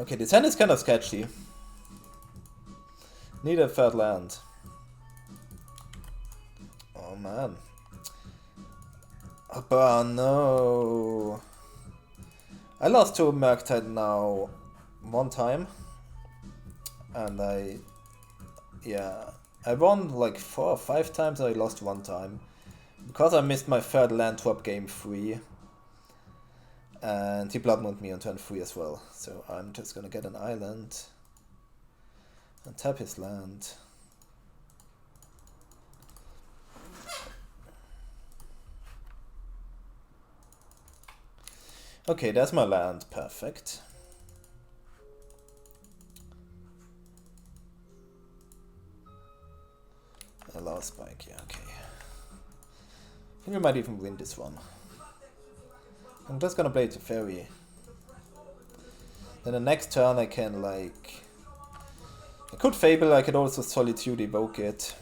Okay, this hand is kind of sketchy. Need a third land. Oh man. Oh no. I lost to Murktide now one time. And yeah, I won like 4 or 5 times and I lost one time. Because I missed my third land drop game 3. And he blood mooned me on turn 3 as well. So I'm just gonna get an island. And tap his land. Okay, that's my land. Perfect. A low spike, yeah, okay. I think we might even win this one. I'm just gonna play Teferi. Then the next turn I can like... I could Fable, I could also Solitude evoke it.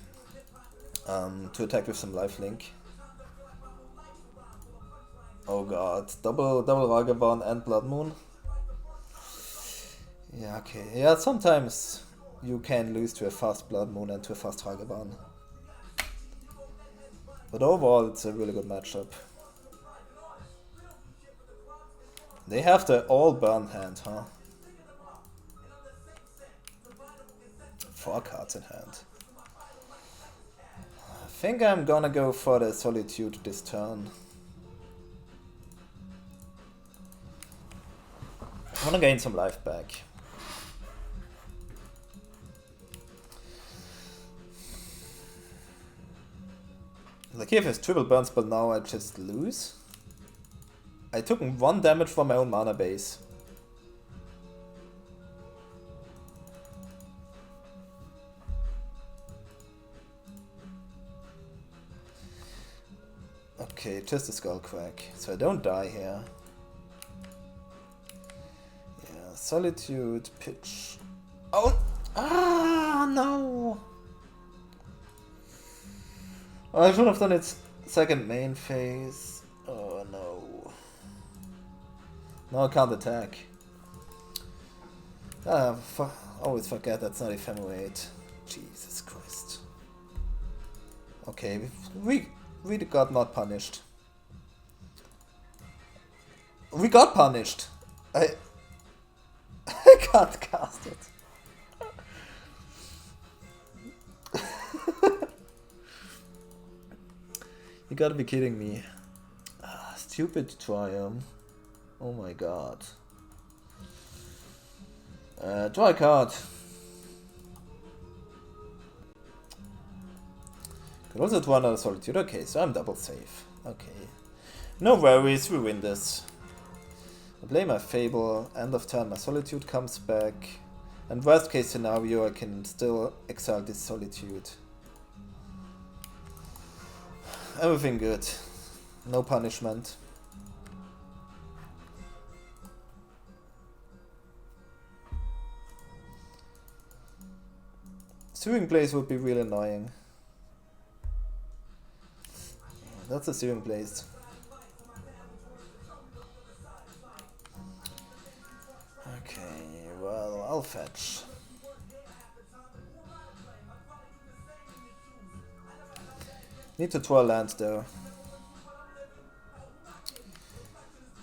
To attack with some lifelink. Oh god, double Ragavan and Blood Moon. Yeah, okay. Yeah, sometimes you can lose to a fast Blood Moon and to a fast Ragavan. But overall, it's a really good matchup. They have the all burn hand, huh? 4 cards in hand. I think I'm gonna go for the Solitude this turn. I wanna gain some life back. Like if it's triple burns, but now I just lose. I took 1 damage from my own mana base. Okay, just a skull crack, so I don't die here. Yeah, Solitude, pitch. Oh! Ah, no! Oh, I should have done its second main phase. Oh no. No, I can't attack. Always forget that's not Ephemerate. Jesus Christ. Okay, we got not punished. We got punished! I can't cast it. You gotta be kidding me. Stupid Triumph. Oh my god. Draw a card. Could also draw another Solitude. Okay, so I'm double safe. Okay. No worries, we win this. I play my Fable, end of turn my Solitude comes back. And worst case scenario I can still exile this Solitude. Everything good. No punishment. Sewing Blaze would be really annoying. That's a Sewing Blaze. Okay, well, I'll fetch. Need to draw land though.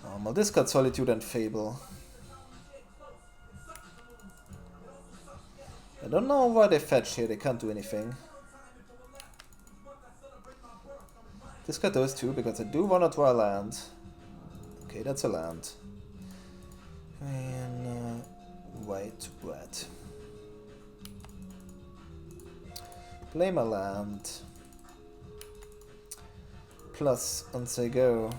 I'll discard Solitude and Fable. I don't know why they fetch here, they can't do anything. Discard those two because I do want to draw a land. Okay, that's a land. And white bread. Play my land. Plus MTGO.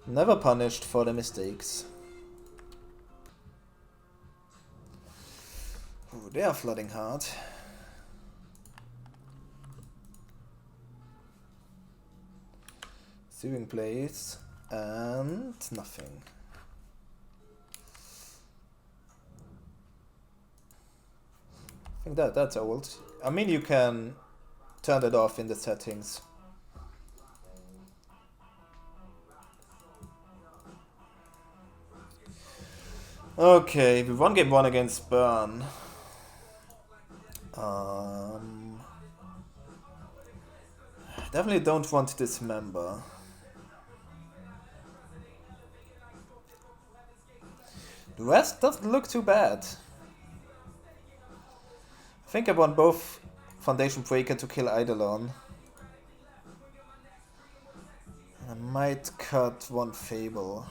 Never punished for the mistakes. Ooh, they are flooding hard. Sewing Blaze and nothing. I think that's old. I mean, you can turn it off in the settings. Okay, we won game 1 against Burn. Definitely don't want to dismember. The rest doesn't look too bad. I think I want both Foundation Breaker to kill Eidolon. I might cut one Fable.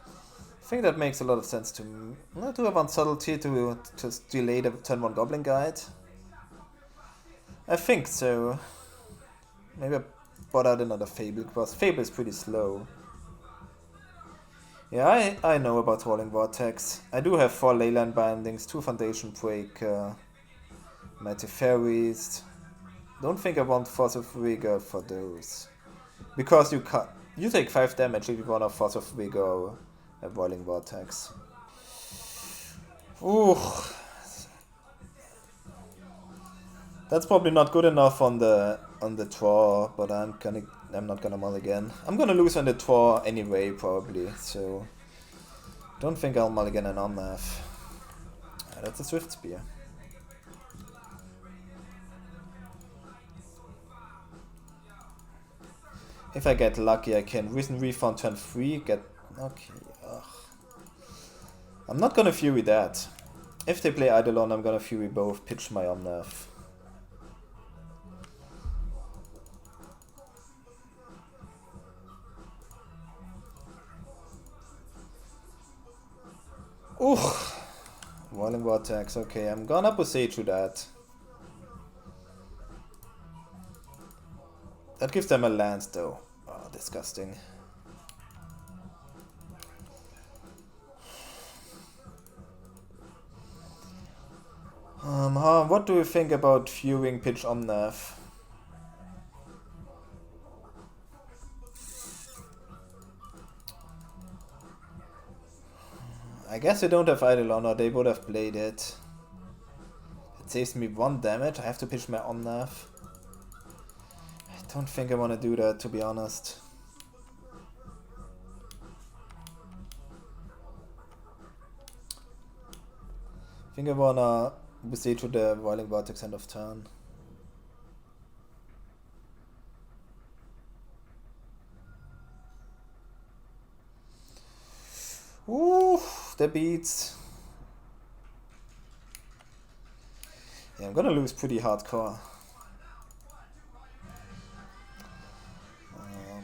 I think that makes a lot of sense to me. Do I want Subtlety to just delay the turn 1 Goblin Guide? I think so. Maybe I bought out another Fable, because Fable is pretty slow. Yeah, I know about Rolling Vortex. I do have 4 Leyline Bindings, 2 Foundation Breaker, Mighty Fairies. Don't think I want Force of Vigor for those. Because you take 5 damage if you want a Force of Vigor or a Rolling Vortex. Ooh. That's probably not good enough on the draw, but I'm not gonna mulligan. I'm gonna lose on the draw anyway, probably, so don't think I'll mulligan an Omnath. That's a Swift Spear. If I get lucky, I can Risen Reef on turn 3, get... Okay, ugh. I'm not gonna Fury that. If they play Eidolon, I'm gonna Fury both, pitch my Omnath. Ooh, Rolling Vortex, okay, I'm gonna Posage through that. That gives them a land though. Oh, disgusting. What do you think about Furying pitch Omnath? I guess they don't have Eidolon, or they would have played it. It saves me 1 damage, I have to pitch my Omnath. I don't think I want to do that, to be honest. I think I wanna besiege with the Rolling Vortex end of turn. Ooh, the beats. Yeah, I'm gonna lose pretty hardcore.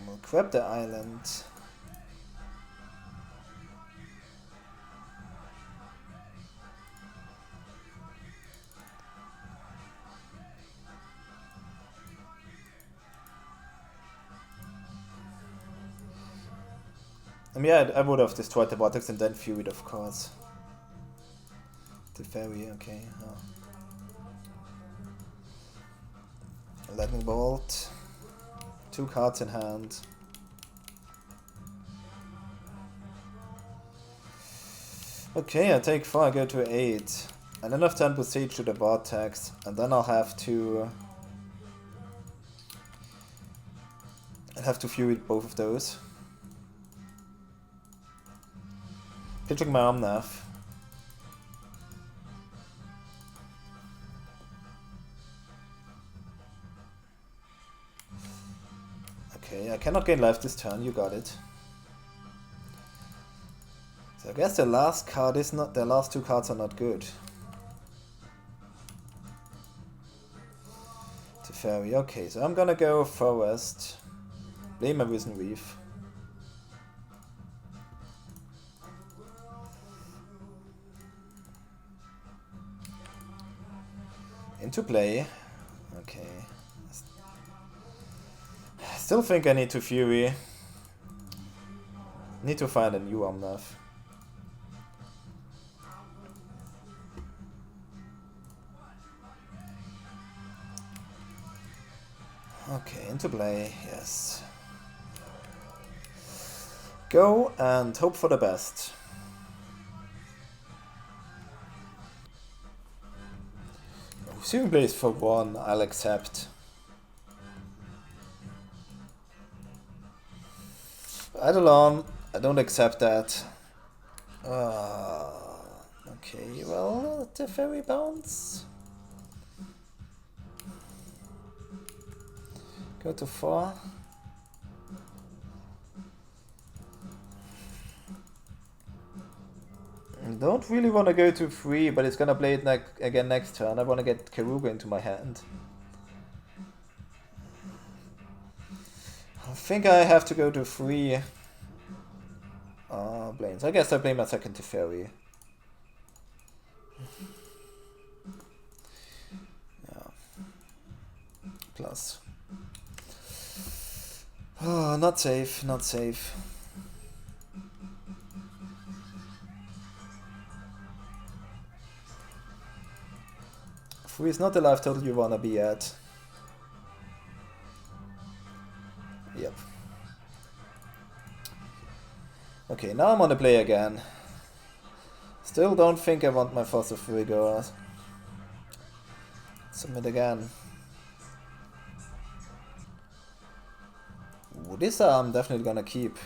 We'll grab the island. Yeah, I would have destroyed the Vortex and then Furied, of course. The Fairy, okay. Oh. Lightning Bolt. 2 cards in hand. Okay, I take 4, I go to 8. And then I've turn Besiege to the Vortex. And then I'll have to... I'll have to Fury both of those. Pitching my Omnath. Okay, I cannot gain life this turn, you got it. So I guess the last card is not... the last 2 cards are not good. To Fairy, okay, so I'm gonna go Forest. Play my Risen Reef. Into play. Okay. Still think I need to Fury. Need to find a new Omnath. Okay, into play, yes. Go and hope for the best. Assuming plays for 1, I'll accept. Eidolon, I don't accept that. Okay, well, the fairy bounce. Go to 4. Don't really want to go to 3, but it's gonna play it again next turn. I want to get Keruga into my hand. I think I have to go to 3. Blains. I guess I play my second Teferi. Yeah. Plus. Oh, not safe, not safe. Three is not the life total you wanna be at. Yep. Okay, now I'm on the play again. Still don't think I want my Fossil Figure. Submit again. Ooh, this I'm definitely gonna keep.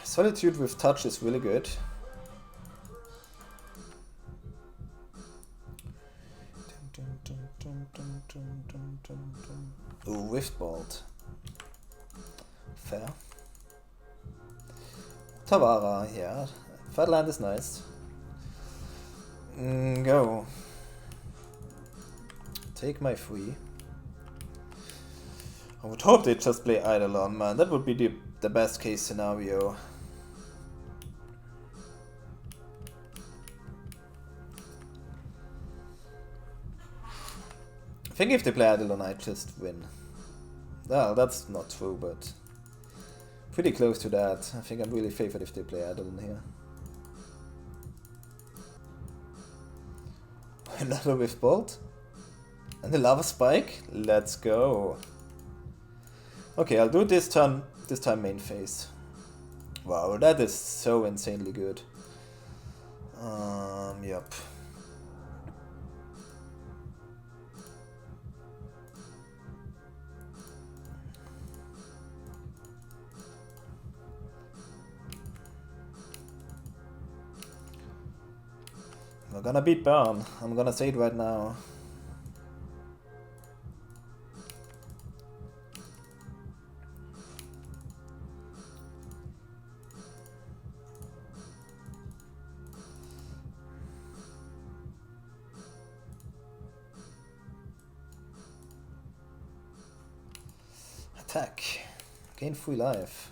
Solitude with touch is really good. Ooh, Riftbolt. Fair. Tavara, yeah. Fadland is nice. Go. Take my 3. I would hope they just play Eidolon, man. That would be the best case scenario. I think if they play Eidolon, I just win. Well, that's not true, but pretty close to that. I think I'm really favored if they play Eidolon here. Another Riftbolt. And the Lava Spike? Let's go. Okay, I'll do this time main phase. Wow, that is so insanely good. Yep. We're gonna beat Burn. I'm gonna say it right now. Attack. Gain 3 life.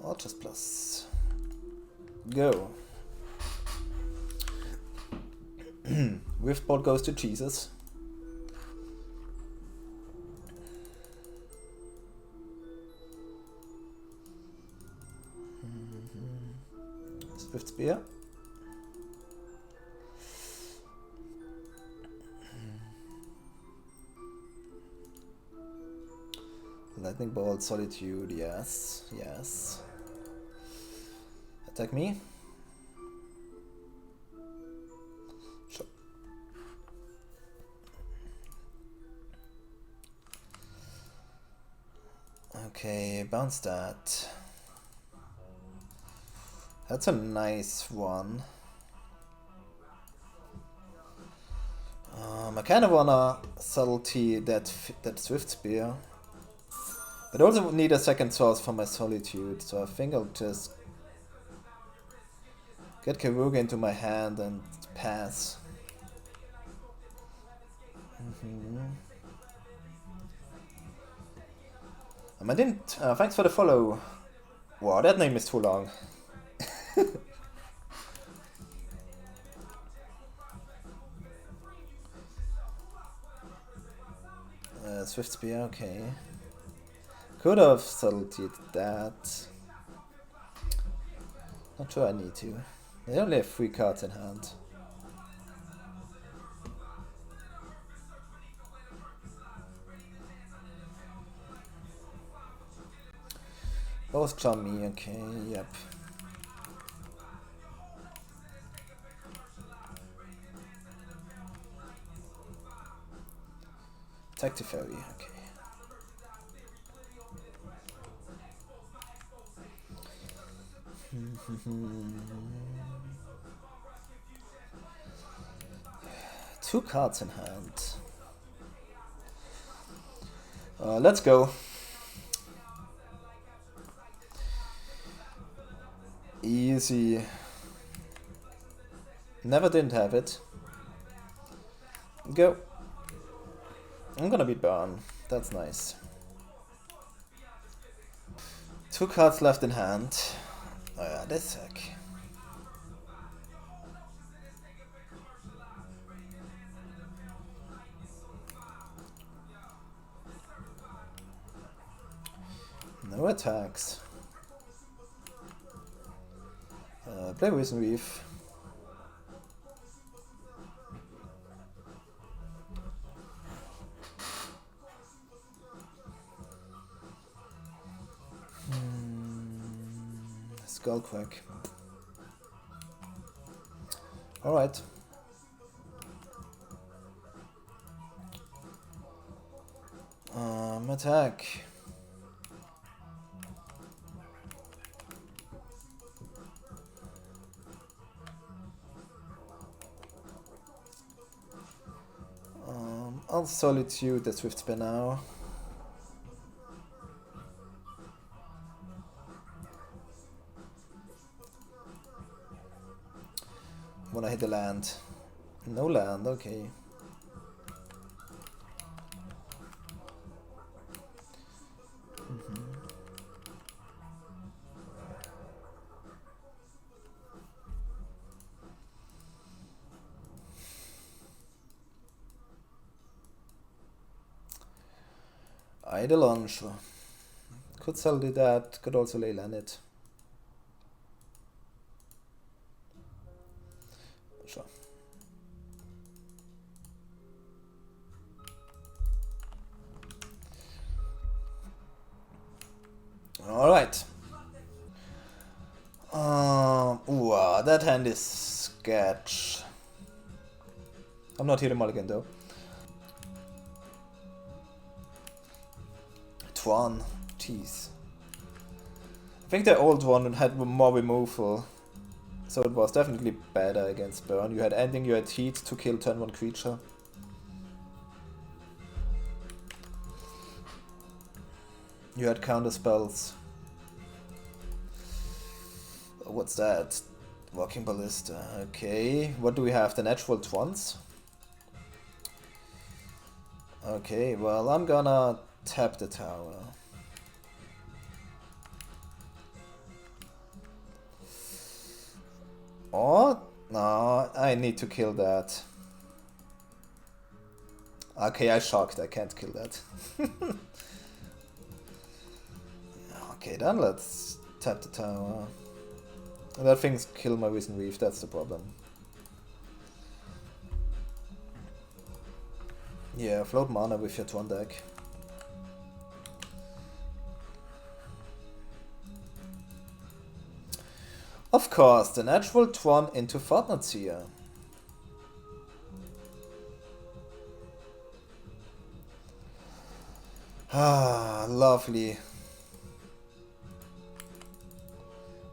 Or just plus. Go. Riftbolt goes to Jesus. Swift Spear. Lightning Bolt, Solitude, yes, yes. Attack me. Sure. Okay, bounce that. That's a nice one. I kind of wanna subtlety that Swift Spear. But I also need a second source for my Solitude, so I think I'll just get Keruga into my hand and pass. I didn't. Thanks for the follow. Wow, that name is too long. Swift Spear, okay. Could have subtletied that. Not sure I need to. They only have 3 cards in hand. Both charm me, okay, yep. Attack the fairy, okay. Two cards in hand. Let's go. Easy. Never didn't have it. Go. I'm gonna beat Burn. That's nice. Two cards left in hand. Oh yeah, that's sick. No attacks. Play Wrenn&Six. Skullcrack. Alright. Attack. I'll Solitude the Swift Spin now. Wanna hit the land. No land, okay. Idle Launcher. Could sell that, could also lay land it. Sure. Alright. That hand is sketch. I'm not here to mulligan though. Tron, jeez. I think the old one had more removal, so it was definitely better against Burn. You had Ending, you had Heat to kill turn 1 creature. You had counter spells. What's that? Walking Ballista. Okay, what do we have? The natural Trons? Okay, well, I'm gonna tap the tower. Or? No, I need to kill that. Okay, I shocked. I can't kill that. Okay, then let's tap the tower. That thing's kill my Wrenn&Six, that's the problem. Yeah, float mana with your Tron deck. Of course, the natural Tron into Fortnite. Ah, lovely.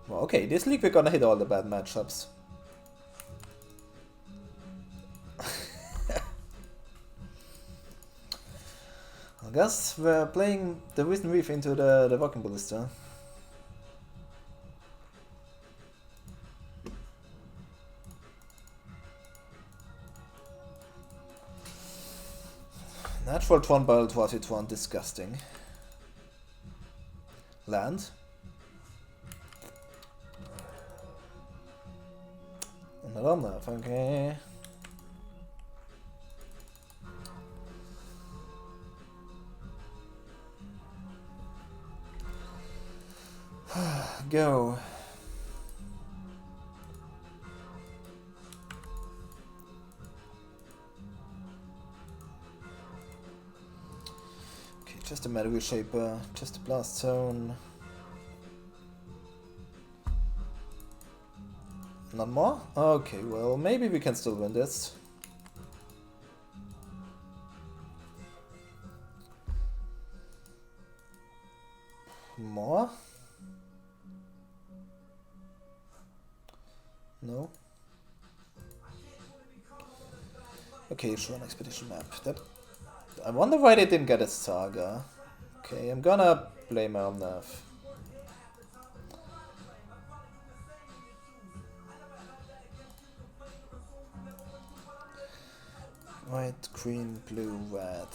Well, okay, this league we're gonna hit all the bad matchups. I guess we're playing the Wrenn&Six into the Walking Ballista. Natural Tron Battle Twaty Tron, disgusting. Land. Another Omnath, okay. Go. Okay, just a Metal Shaper, just a Blast Zone. Not more? Okay, well, maybe we can still win this. No? Okay, sure, an expedition map. That I wonder why they didn't get a saga. Okay, I'm gonna play my Omnath. White, green, blue, red.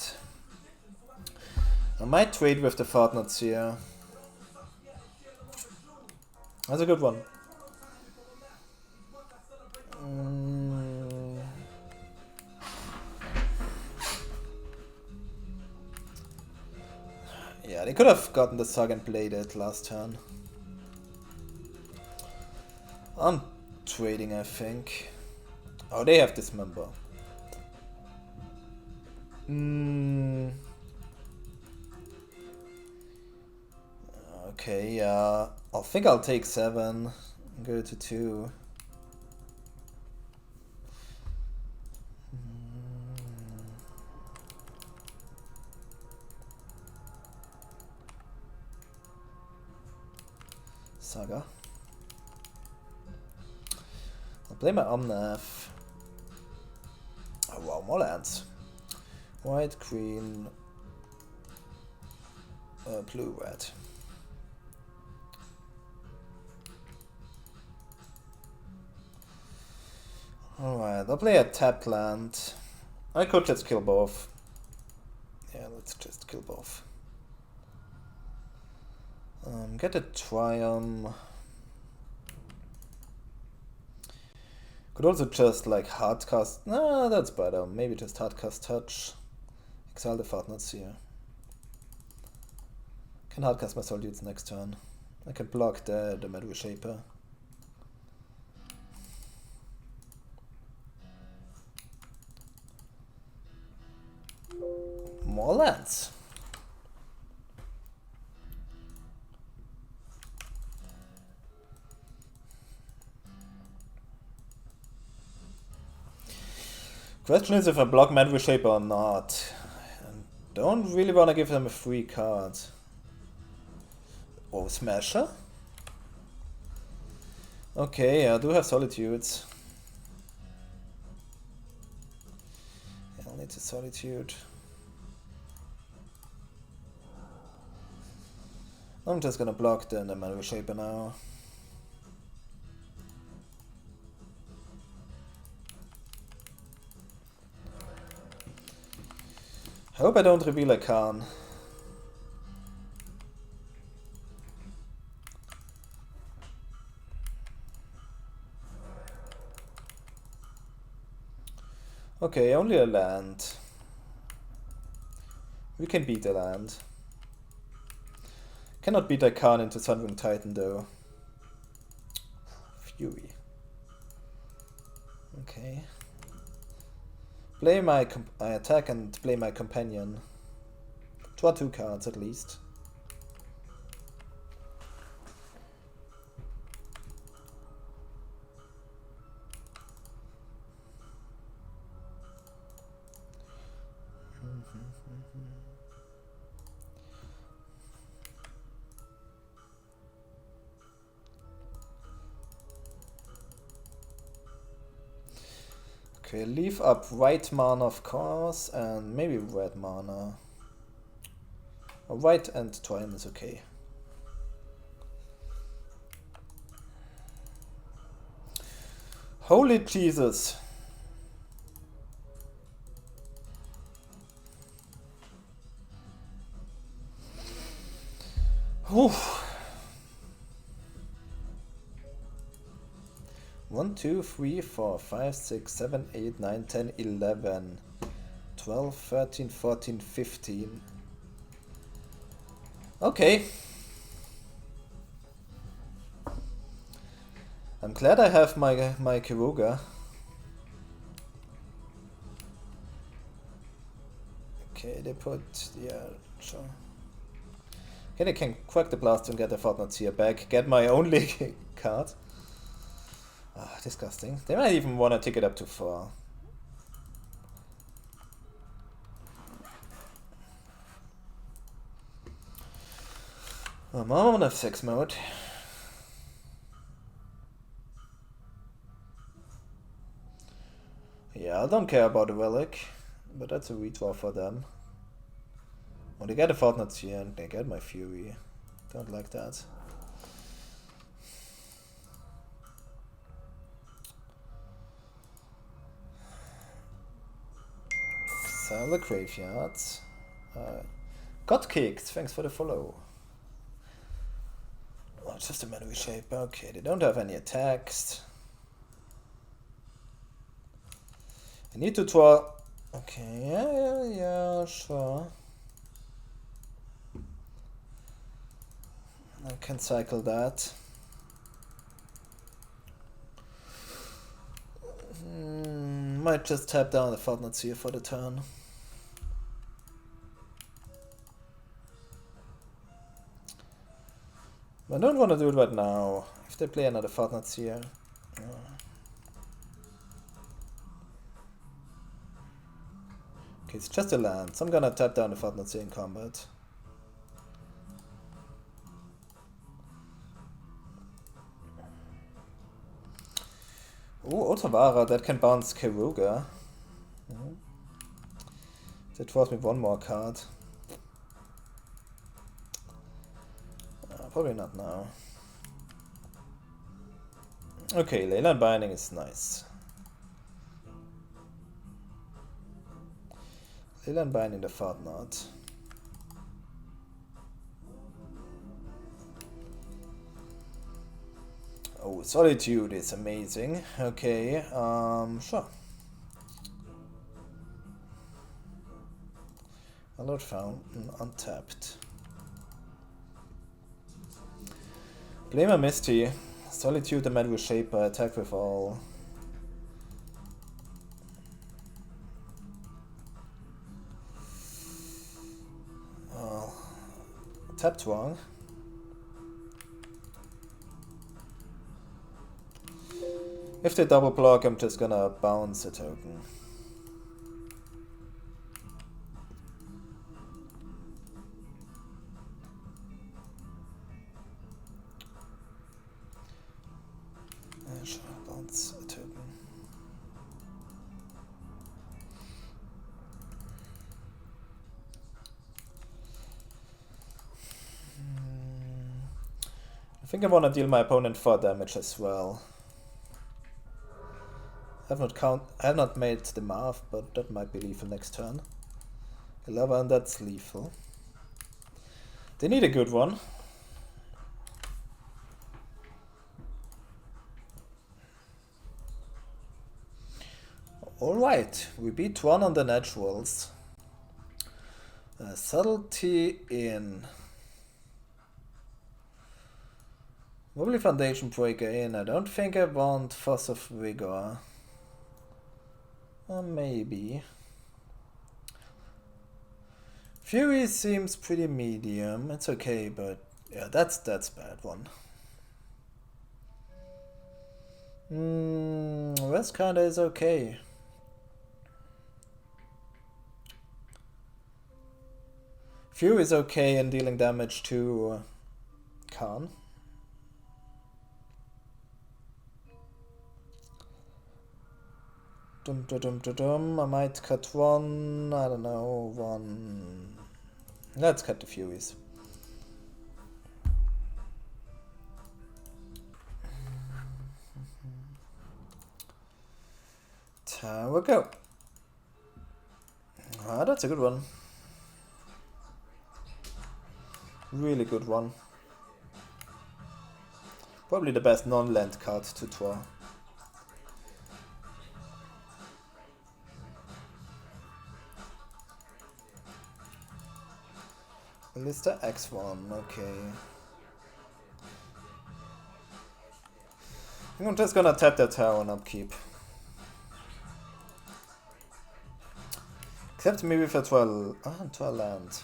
I might trade with the Fortnite here. That's a good one. Yeah, they could have gotten the Saga and played it last turn. I'm trading, I think. Oh, they have Dismember. Okay, yeah. I think I'll take 7 and go to 2. Saga. I'll play my Omnath. Oh wow, more lands. White, green, blue, red. Alright, I'll play a tapped land. I could just kill both. Yeah, let's just kill both. Get a Triumph. Could also just like hardcast. No, that's better. Maybe just hardcast touch. Exile the Fortnite here. Can hardcast my Solitudes next turn. I can block the Metal Shaper. More lands. Question is if I block Metal Shaper or not. I don't really want to give them a free card. Oh, Smasher? Okay, I do have Solitudes. I'll need a Solitude. I'm just gonna block the Metal Shaper now. Hope I don't reveal a Khan. Okay, only a land. We can beat a land. Cannot beat a Khan into Sunwing Titan though. Fury. Okay. Play my I attack and play my companion. Draw 2 cards at least. Okay, leave up white mana of course, and maybe red mana. White and Triumph is okay. Holy Jesus! Whew. 1, 2, 3, 4, 5, 6, 7, 8, 9, 10, 11, 12, 13, 14, 15. Okay. I'm glad I have my Keruga. Okay, they put, yeah, sure. Okay, they can crack the blast and get the Fortnite here back. Get my only card. Ah, disgusting. They might even want to take it up to 4. I'm on F6 mode. Yeah, I don't care about the relic, but that's a redraw for them. Oh, they get a Fortnite here and they get my Fury. Don't like that. Sell the graveyards. Got kicked, thanks for the follow. Oh, it's just a memory shape. Okay, they don't have any attacks. I need to draw. Okay, yeah, sure. I can cycle that. Might just tap down the Fortnite here for the turn. I don't want to do it right now. If they play another Fortnite here. Okay, it's just a land, so I'm gonna tap down the Fortnite in combat. Oh, Otawara, that can bounce Keruga. That draws me one more card. Probably not now. Okay, Leyland Binding is nice. Leyland Binding the Fortnite. Oh, Solitude is amazing. Okay, sure. Alert Fountain, untapped. Blame a Misty. Solitude the Mad Shaper, attack with all. Tapped wrong. If they double block, I'm just gonna bounce a token. Sure, bounce a token. I think I want to deal my opponent 4 damage as well. I have not made the math, but that might be lethal next turn. 11, that's lethal. They need a good one. Alright, we beat one on the naturals. Subtlety in. Wobbly Foundation Breaker in. I don't think I want Force of Vigor. Maybe. Fury seems pretty medium. It's okay, but yeah, that's bad one. Rest kinda is okay. Fury is okay in dealing damage to Khan. I might cut one, I don't know, one. Let's cut the Furies. There we go. Ah, that's a good one. Really good one. Probably the best non-land card to draw. Ballista X1, okay. I'm just gonna tap that tower on upkeep. Except maybe if I draw a land.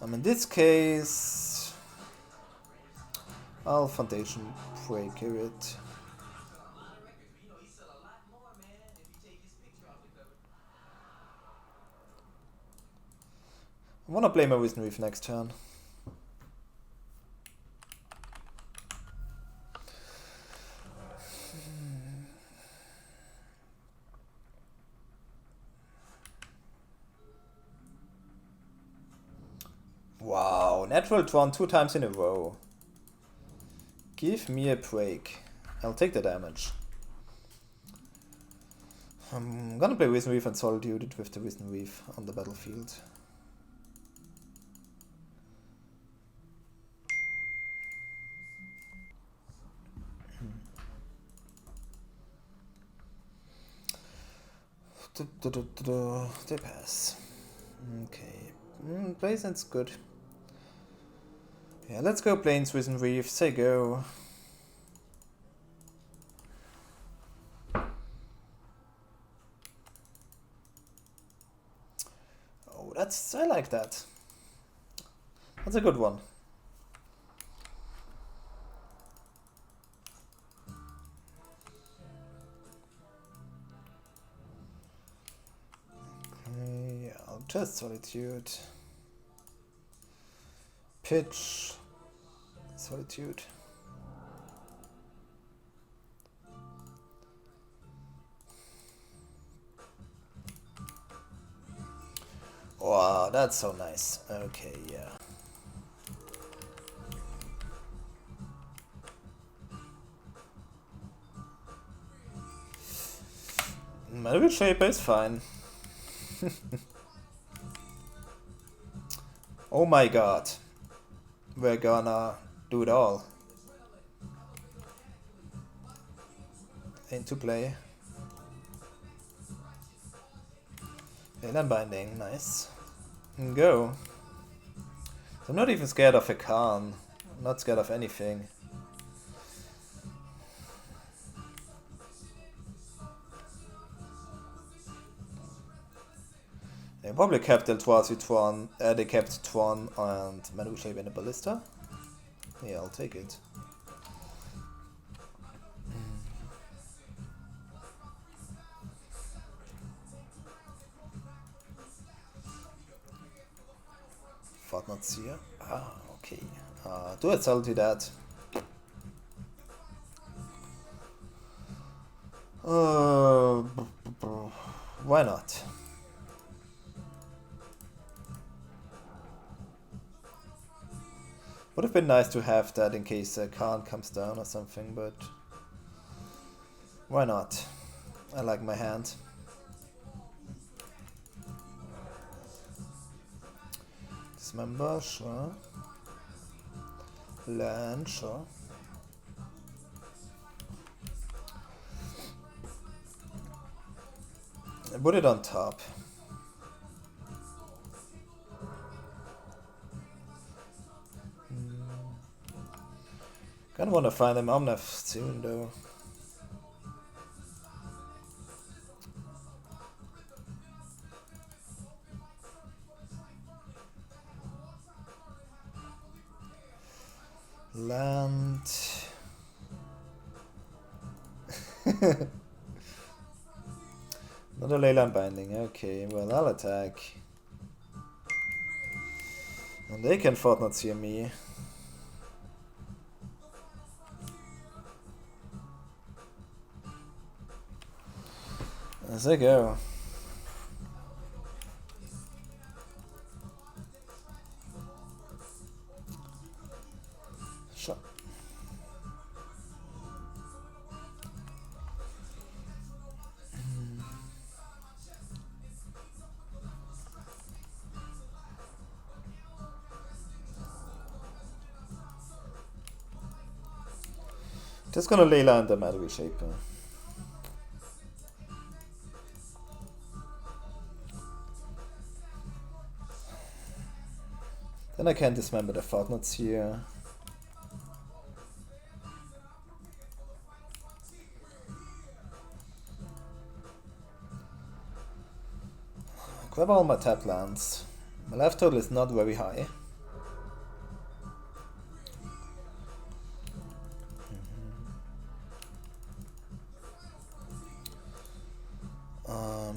In this case, I'll Foundation Breaker it. I wanna play my Wisdom Reef next turn. Natural Tron 2 times in a row. Give me a break. I'll take the damage. I'm gonna play Wisdom Reef and Solitude it with the Wisdom Reef on the battlefield. They pass. Okay. Planesend's good. Yeah, let's go Plains Wisdom Reef. Say go. Oh, I like that. That's a good one. Okay, I'll just Solitude. Pitch. Solitude. Wow, that's so nice. Okay, yeah. Marvel Shaper is fine. Oh my god. We're gonna do it all. Into play. Alien Binding, nice. Go. I'm not even scared of a Khan. I'm not scared of anything. They probably kept E-Tron, they kept Tron and Manu Shape in a Ballista. Yeah, I'll take it. Not Seer. Ah, okay. Do it, I'll do that. Why not? Would have been nice to have that in case Khan comes down or something, but why not? I like my hand. Dismember, sure. Land, sure. I put it on top. Kinda wanna find them Omnath soon though. Land. Not a Leyland Binding, okay, well I'll attack. And they can not see me. As I go. Sure. Just gonna lay land the Matter Shaper. Then I can dismember the Fortnuts here. Grab all my tap lands. My life total is not very high.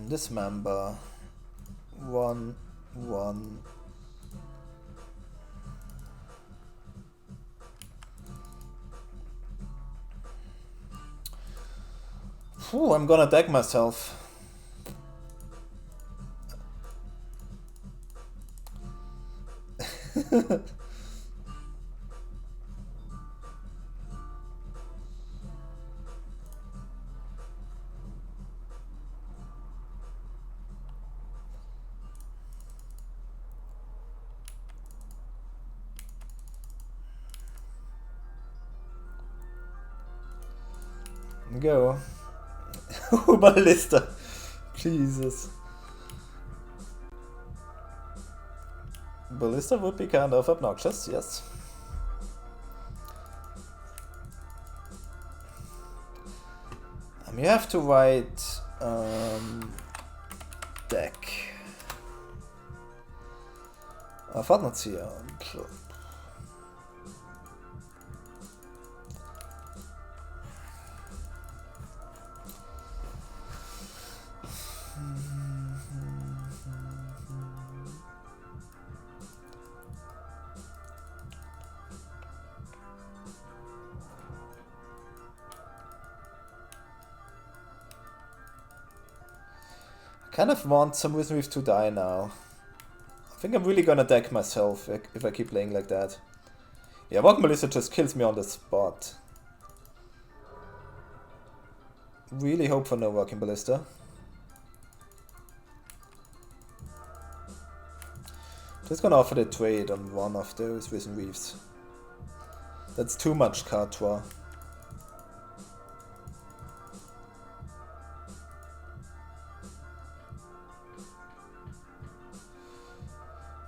Dismember. 1, 1. Phew, I'm gonna deck myself. Go. Ballista. Jesus. Ballista would be kind of obnoxious, yes. You have to write deck. Warte noch hier. I kind of want some Wismith to die now. I think I'm really gonna deck myself if I keep playing like that. Yeah, Walking Ballista just kills me on the spot. Really hope for no Walking Ballista. Just gonna offer the trade on one of those Risen Reefs. That's too much card draw.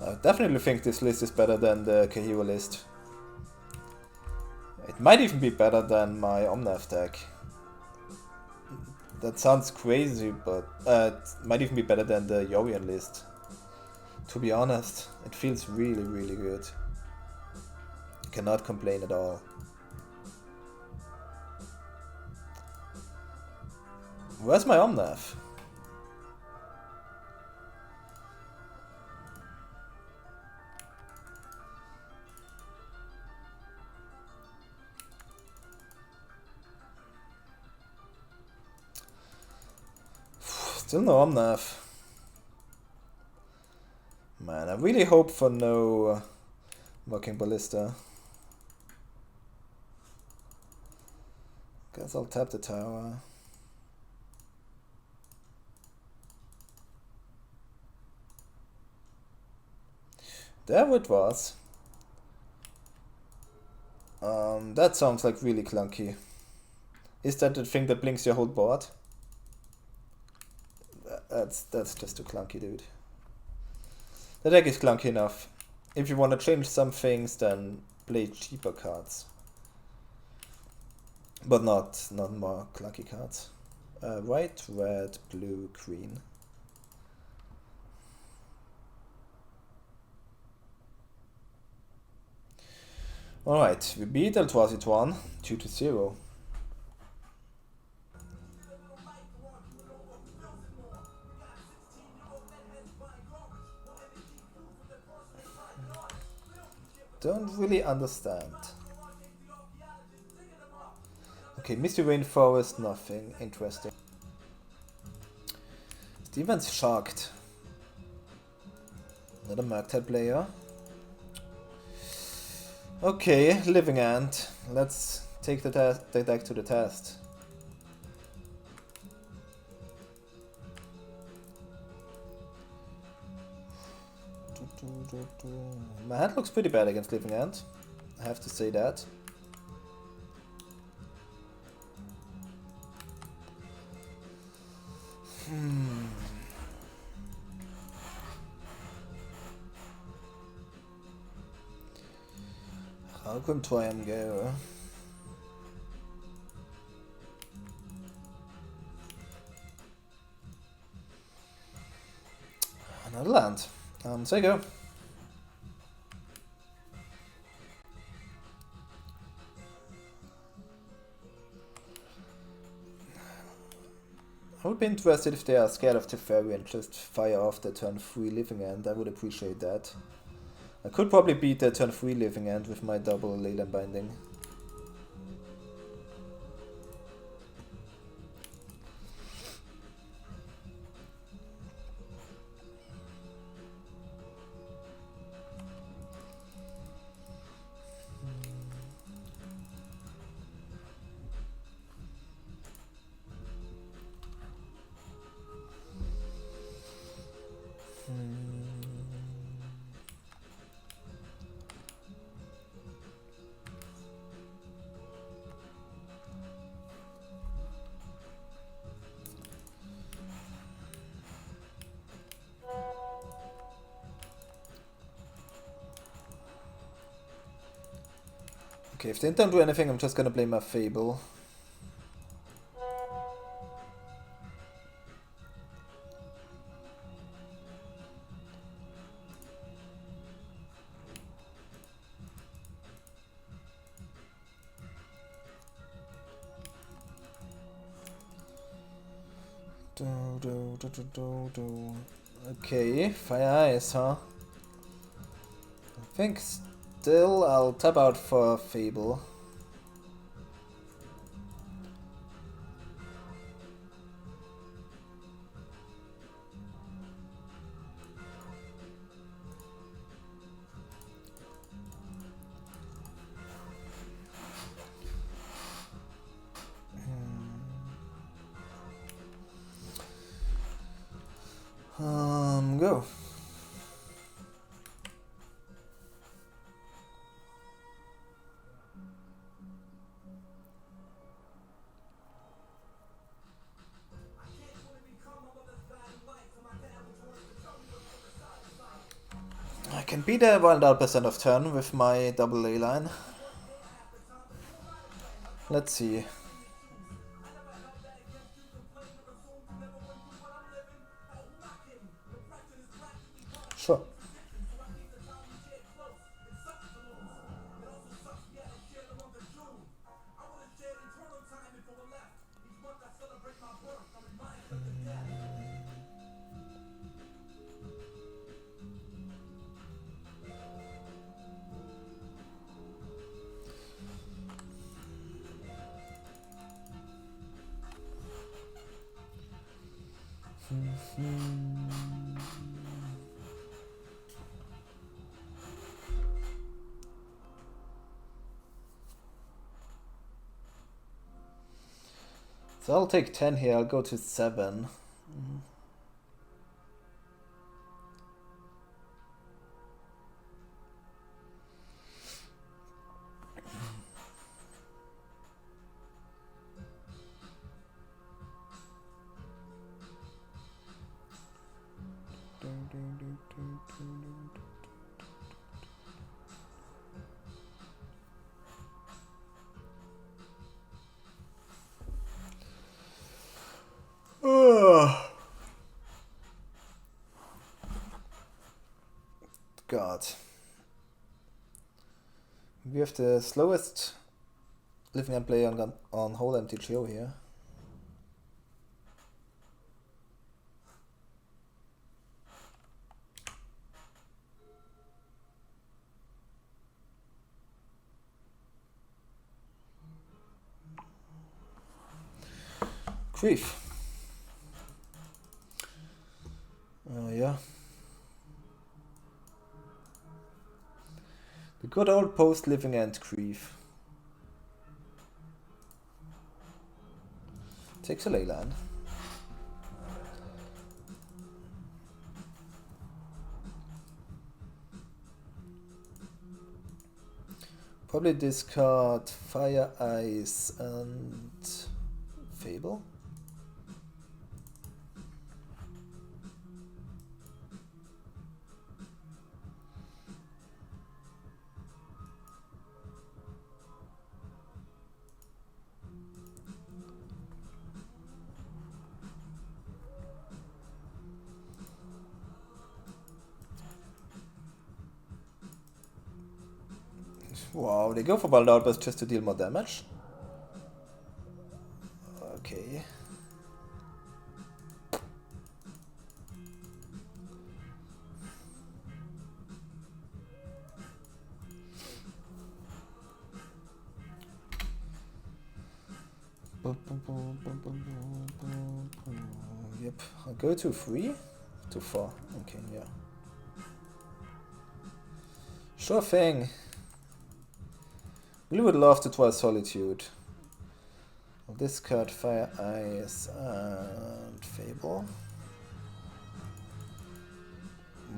I definitely think this list is better than the Kahira list. It might even be better than my Omnath deck. That sounds crazy, but it might even be better than the Yorion list. To be honest, it feels really, really good. Cannot complain at all. Where's my Omnath? Still no Omnath. Man, I really hope for no Walking Ballista. Guess I'll tap the tower. There it was. That sounds like really clunky. Is that the thing that blinks your whole board? That's just too clunky, dude. The deck is clunky enough. If you want to change some things, then play cheaper cards. But not more clunky cards. White, red, blue, green. Alright, we beat E-Tron 2-0. Don't really understand. Okay, Misty Rainforest, nothing interesting. Steven's shocked. Another Murktide player. Okay, Living Ant. Let's take the deck to the test. My hand looks pretty bad against Living Ant. I have to say that. How can Triumph go? Another land. So you go. I would be interested if they are scared of Teferi and just fire off the turn 3 Living End. I would appreciate that. I could probably beat the turn 3 Living End with my double Leyland Binding. Okay, if they don't do anything, I'm just gonna play my Fable. Okay, Fire Ice, huh? I think still I'll tap out for Fable. Go. I can beat a 100% of turn with my double A line. Let's see. Sure. So I'll take 10 here, I'll go to 7. God. We have the slowest living and play on whole MTGO here. Grief. Yeah. The good old post-living end Grief. Takes a Leyland. Probably discard Fire Ice and Fable. Wow, they go for Wild Outburst just to deal more damage. Okay. Yep, I'll go to 3? To 4. Okay, yeah. Sure thing. We would love to try Solitude. I'll discard Fire Ice and Fable.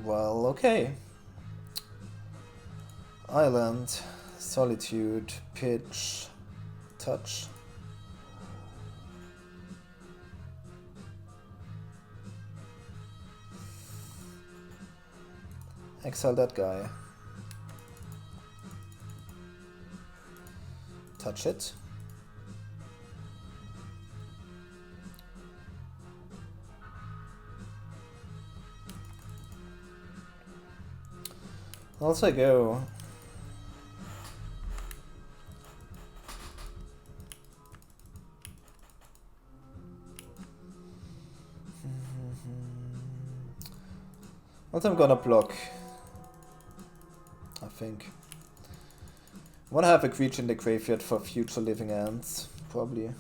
Well, okay. Island, Solitude, Pitch, Touch. Exile that guy. touch it. Also go. What I'm gonna block, I think. I wanna have a creature in the graveyard for future living ends, probably.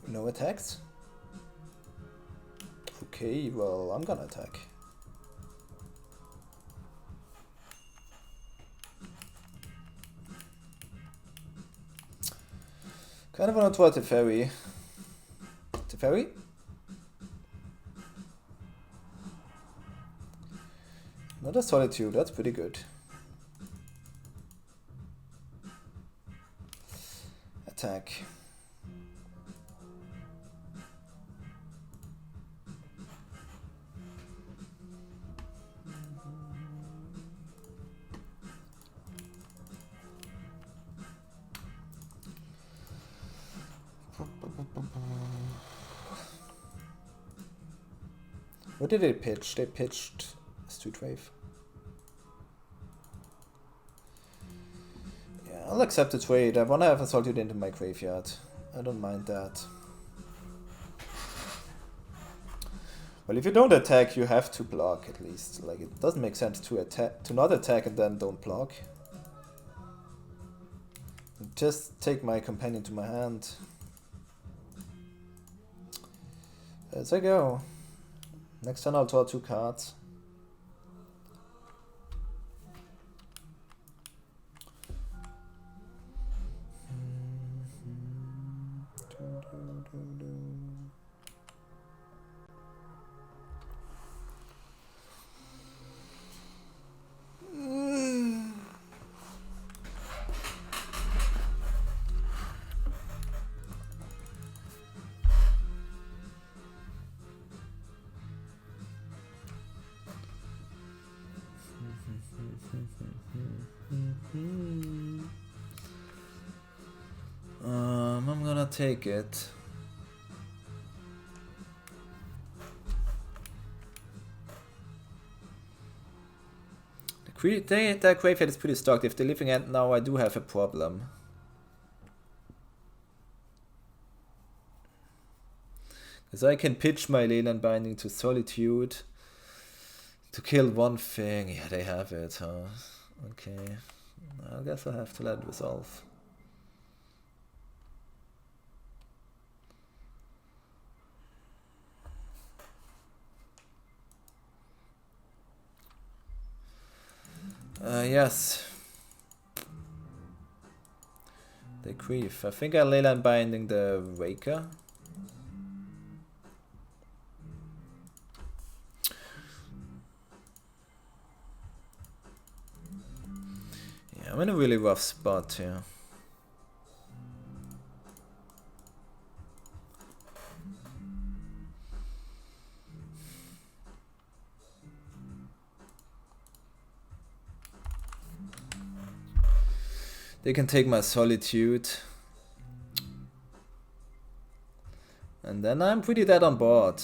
No attacks? Okay, well, I'm gonna attack. Kind of wanna try Teferi. Teferi? Another Solitude, that's pretty good. Attack. What did they pitch? They pitched Street Wave. Yeah, I'll accept the trade. I wanna have a Solitude into my graveyard. I don't mind that. Well, if you don't attack, you have to block at least. Like, it doesn't make sense to attack, to not attack and then don't block. Just take my companion to my hand. As I go. Next turn I'll draw 2 cards. I'm gonna take it. That graveyard is pretty stocked. If they're living end now, I do have a problem. Because I can pitch my Leyland Binding to Solitude to kill one thing. Yeah, they have it, huh? Okay. I guess I have to let it resolve. Yes. The grief. I think I Leyland Binding the Raker. Yeah, I'm in a really rough spot here. They can take my Solitude. And then I'm pretty dead on board.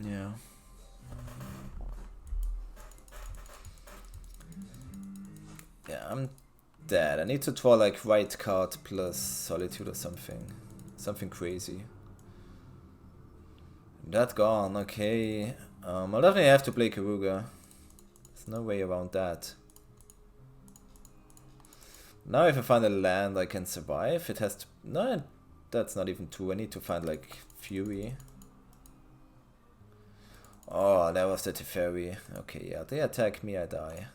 Yeah. Yeah, I'm dead. I need to draw like right card plus Solitude or something. Something crazy. That gone, okay. I'll definitely have to play Keruga. There's no way around that. Now if I find a land I can survive, it has to... No, that's not even true. I need to find like Fury. Oh, that was the Teferi. Okay, yeah, they attack me, I die.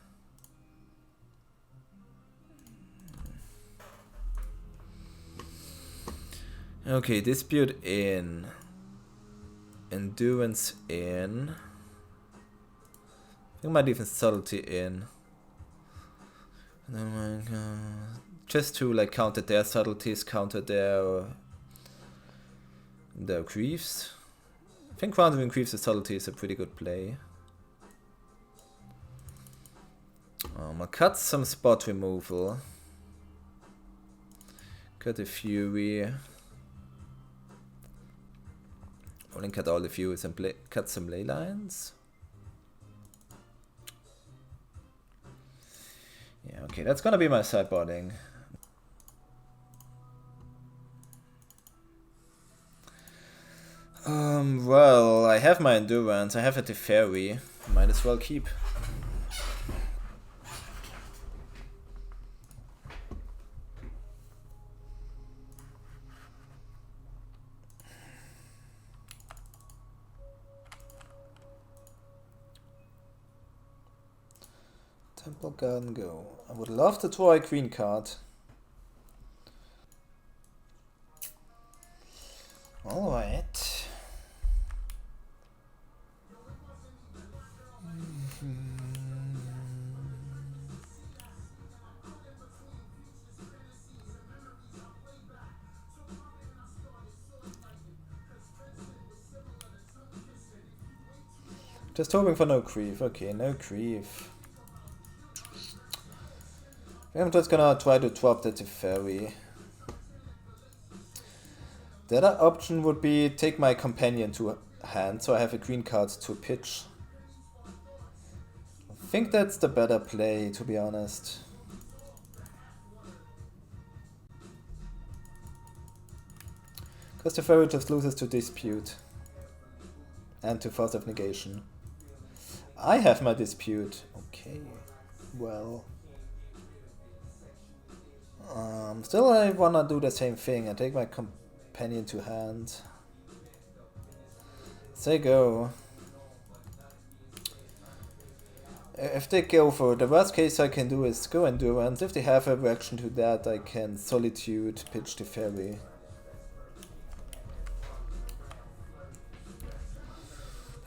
Okay, dispute in. Endurance in. I think might even subtlety in. And then just to like counter their subtleties, counter their griefs. I think countering griefs with subtlety is a pretty good play. I'll cut some spot removal. Cut a Fury. Only cut all the Furies and cut some ley lines. Yeah, okay, that's gonna be my sideboarding. Well, I have my Endurance, I have a Teferi. Might as well keep. Temple Garden go. I would love to draw a green card. Alright. Just hoping for no grief. Okay, no grief. I'm just gonna try to drop the Teferi. The other option would be take my companion to hand, so I have a green card to pitch. I think that's the better play, to be honest. Because Teferi just loses to dispute. And to force of negation. I have my dispute. Okay, well. Still I wanna do the same thing. I take my companion to hand. Say go. If they go for the worst case I can do is go Endurance. If they have a reaction to that I can Solitude, pitch the Teferi.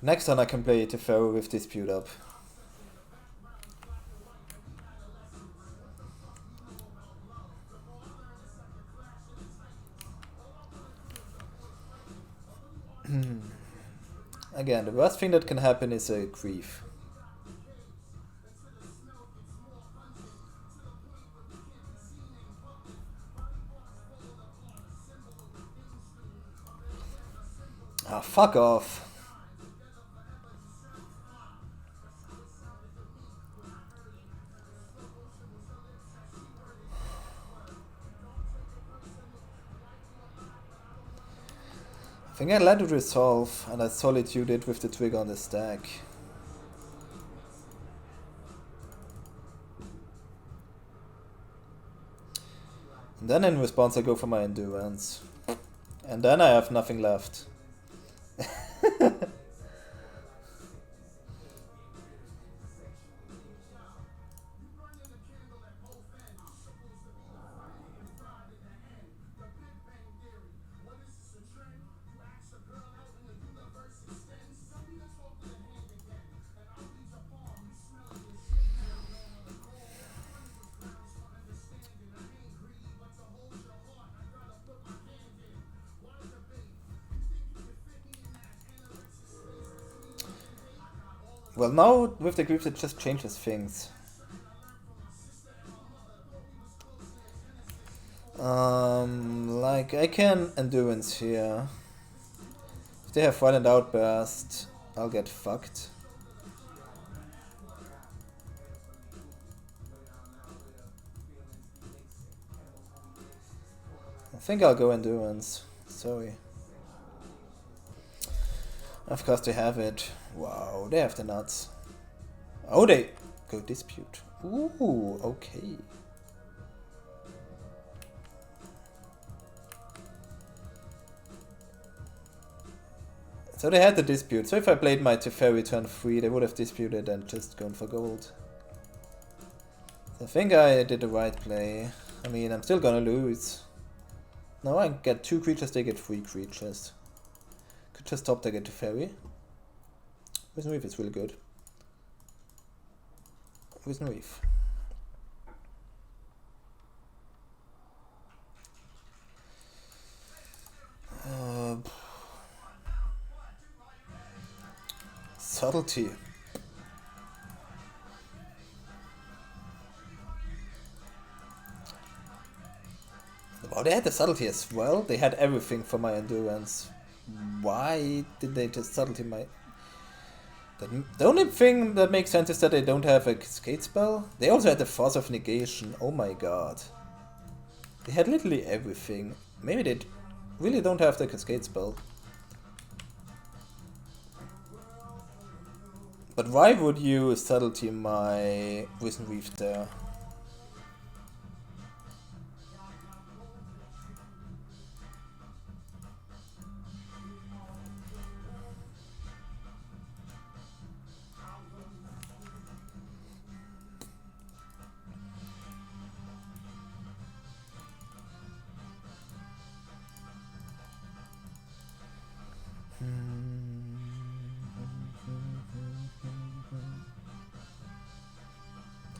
Next turn I can play Teferi with dispute up. Again, the worst thing that can happen is a grief. Ah, fuck off. I think I let it resolve and I Solitude it with the trigger on the stack. And then in response I go for my Endurance. And then I have nothing left. Well, now with the griefs it just changes things. Like I can Endurance here. If they have Violent Outburst, I'll get fucked. I think I'll go Endurance. Sorry. Of course they have it. Wow, they have the nuts. Oh, they go dispute. Ooh, okay. So they had the dispute. So if I played my Teferi turn 3, they would have disputed and just gone for gold. So I think I did the right play. I mean, I'm still gonna lose. Now I get 2 creatures, they get 3 creatures. Could just top deck it to Fairy. Wisdom Reef is really good. Wisdom Reef. Subtlety. Oh, they had the subtlety as well. They had everything for my endurance. Why did they just subtlety my... The only thing that makes sense is that they don't have a cascade spell. They also had the force of negation. Oh my god. They had literally everything. Maybe they really don't have the cascade spell. But why would you subtlety my Wisdom Reef there?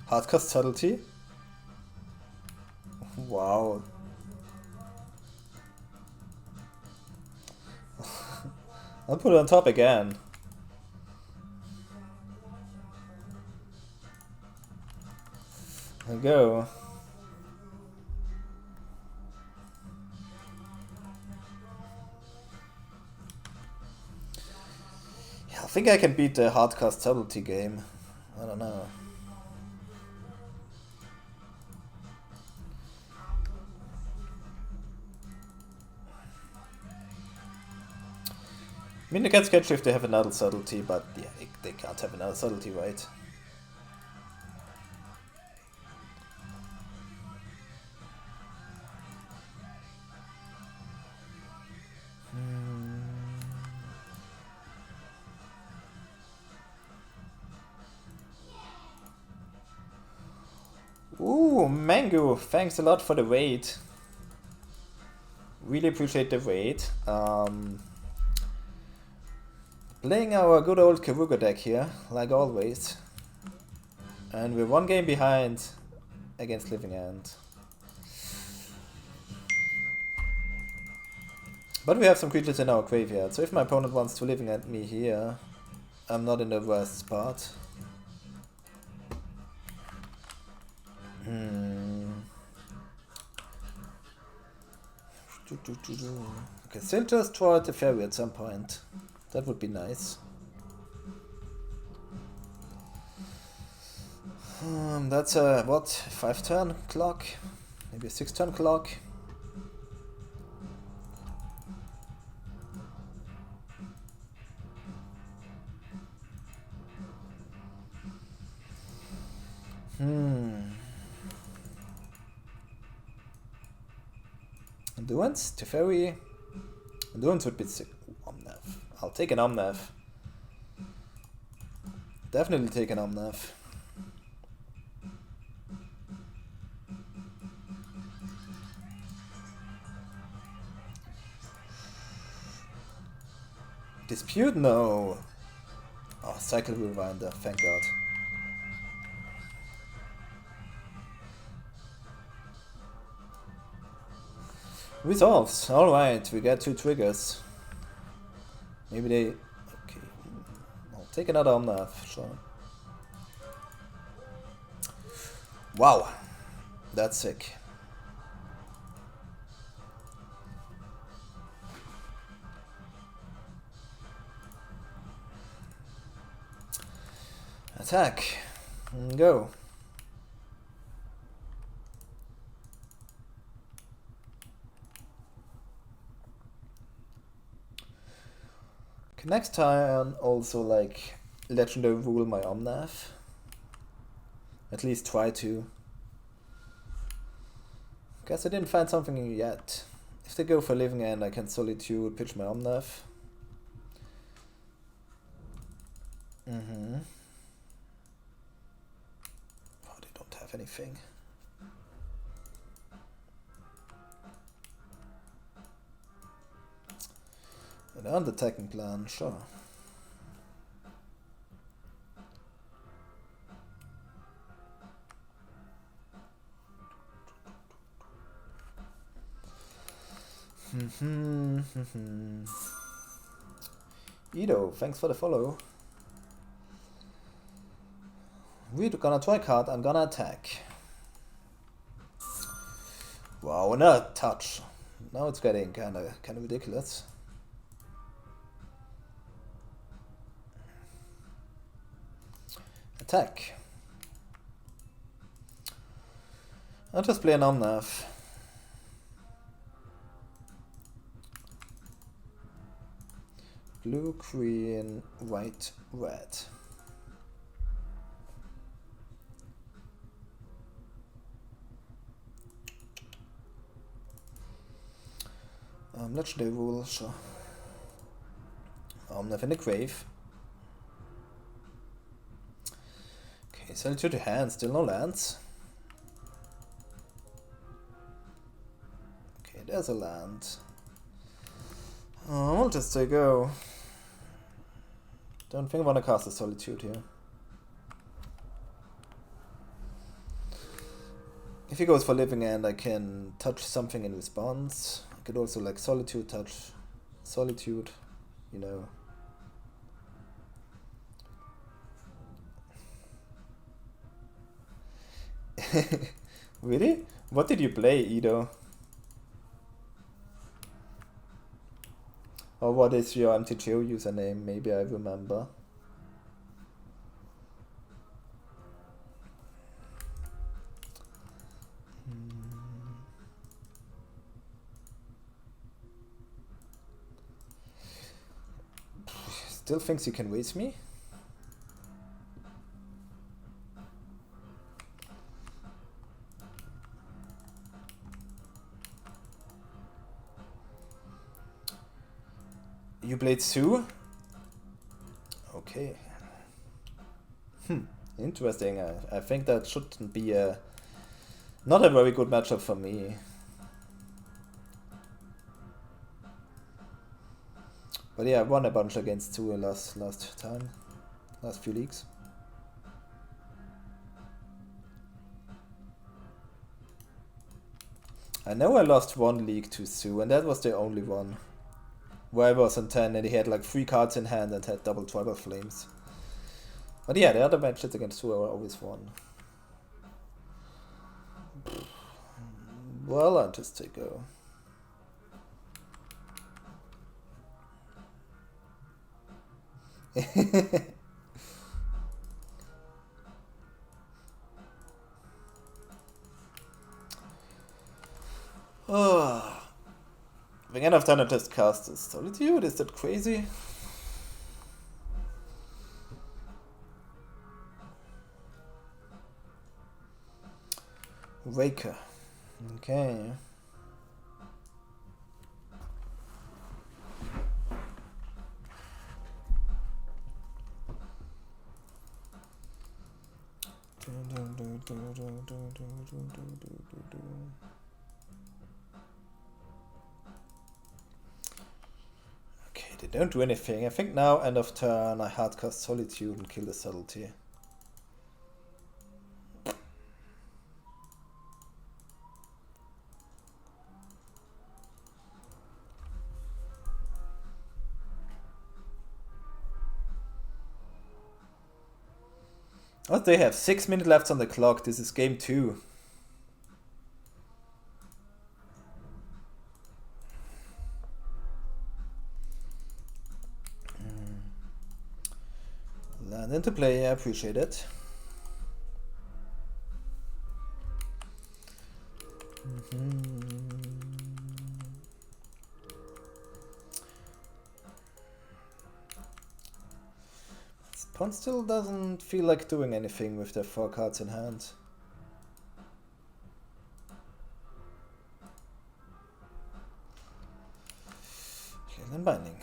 Hardcast subtlety? Wow. I'll put it on top again. There we go. Yeah, I think I can beat the hardcast subtlety game. I don't know. I mean, they can sketch if they have another subtlety, but yeah, they can't have another subtlety, right? Ooh, Mango, thanks a lot for the raid. Really appreciate the raid. Playing our good old Keruga deck here, like always. And we're 1 game behind against Living End. But we have some creatures in our graveyard, so if my opponent wants to Living End me here, I'm not in the worst spot. Okay, still just draw the Fairy at some point. That would be nice. That's a, what, 5-turn clock? Maybe a 6-turn clock? Endurance? Teferi? Endurance would be sick. Omnath. I'll take an Omnath. Definitely take an Omnath. Dispute? No. Oh, Cycle Rewinder, thank god. Resolves. Alright, we get 2 triggers. Maybe they... Okay. I'll take another Omnath, sure. Wow. That's sick. Attack. Go. Okay, next time also like legendary rule my Omnath. At least try to. Guess I didn't find something yet. If they go for Living End, I can Solitude, pitch my Omnath. Oh, they don't have anything. They're on the attacking plan, sure. Edo, thanks for the follow. We're gonna try card, I'm gonna attack. Wow, another touch. Now it's getting kinda ridiculous. Attack. I'll just play an Omnath. Blue, green, white, red. Legendary rule, sure. Omnath in the grave. Okay, sell to the hand, still no lands. Okay, there's a land. I'll just say go. Don't think I want to cast a Solitude here. If he goes for Living End, I can touch something in response. I could also like Solitude, touch Solitude, you know. Really? What did you play, Edo? Or what is your MTGO username? Maybe I remember. Still thinks you can waste me? You played Sue? Okay. Interesting. I think that shouldn't be not a very good matchup for me. But yeah, I won a bunch against Sue last few leagues. I know I lost one league to Sue, and that was the only one. Where I was on 10 and he had like 3 cards in hand and had double tribal flames. But yeah, the other matches against Sue I always won. Well, I'll just take go. Oh. The end of turn I just cast is Solitude, is that crazy? Waker. Okay. Okay, they don't do anything. I think now, end of turn, I hardcast Solitude and kill the Subtlety. Oh, they have 6 minutes left on the clock. This is game 2. Land into play, I appreciate it. Pawn still doesn't feel like doing anything with their 4 cards in hand. Clear and binding.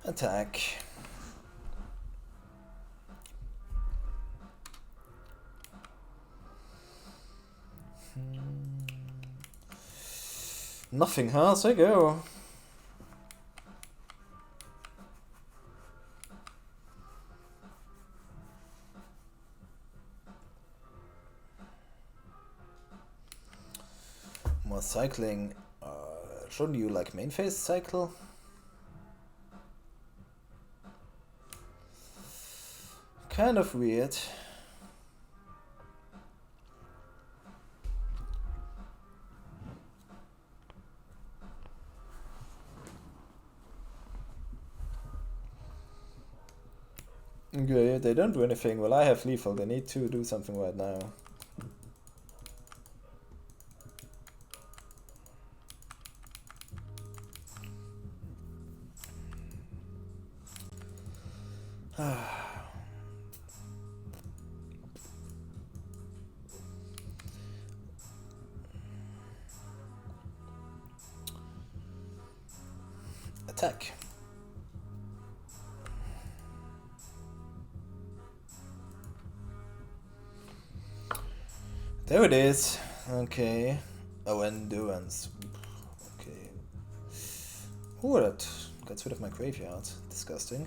Attack. Nothing, huh? So go. More cycling. Shouldn't you like main phase cycle? Kind of weird. Okay, they don't do anything. Well, I have lethal. They need to do something right now. Attack. There it is. Okay. Oh, endurance. Okay. Ooh, that gets rid of my graveyard. Disgusting.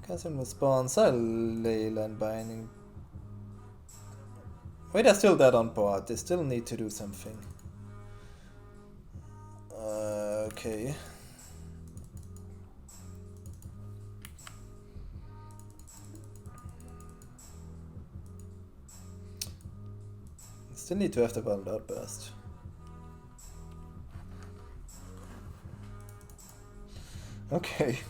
Cousin response. I Leyland Binding. Wait, they're still dead on board. They still need to do something. Okay. Still need to have the Violent Outburst. Okay.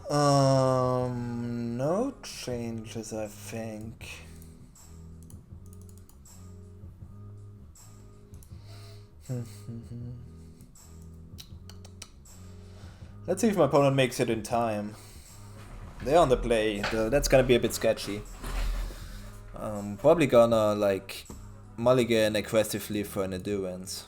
No changes, I think. Let's see if my opponent makes it in time. They're on the play, though that's gonna be a bit sketchy. Probably gonna like mulligan aggressively for an endurance.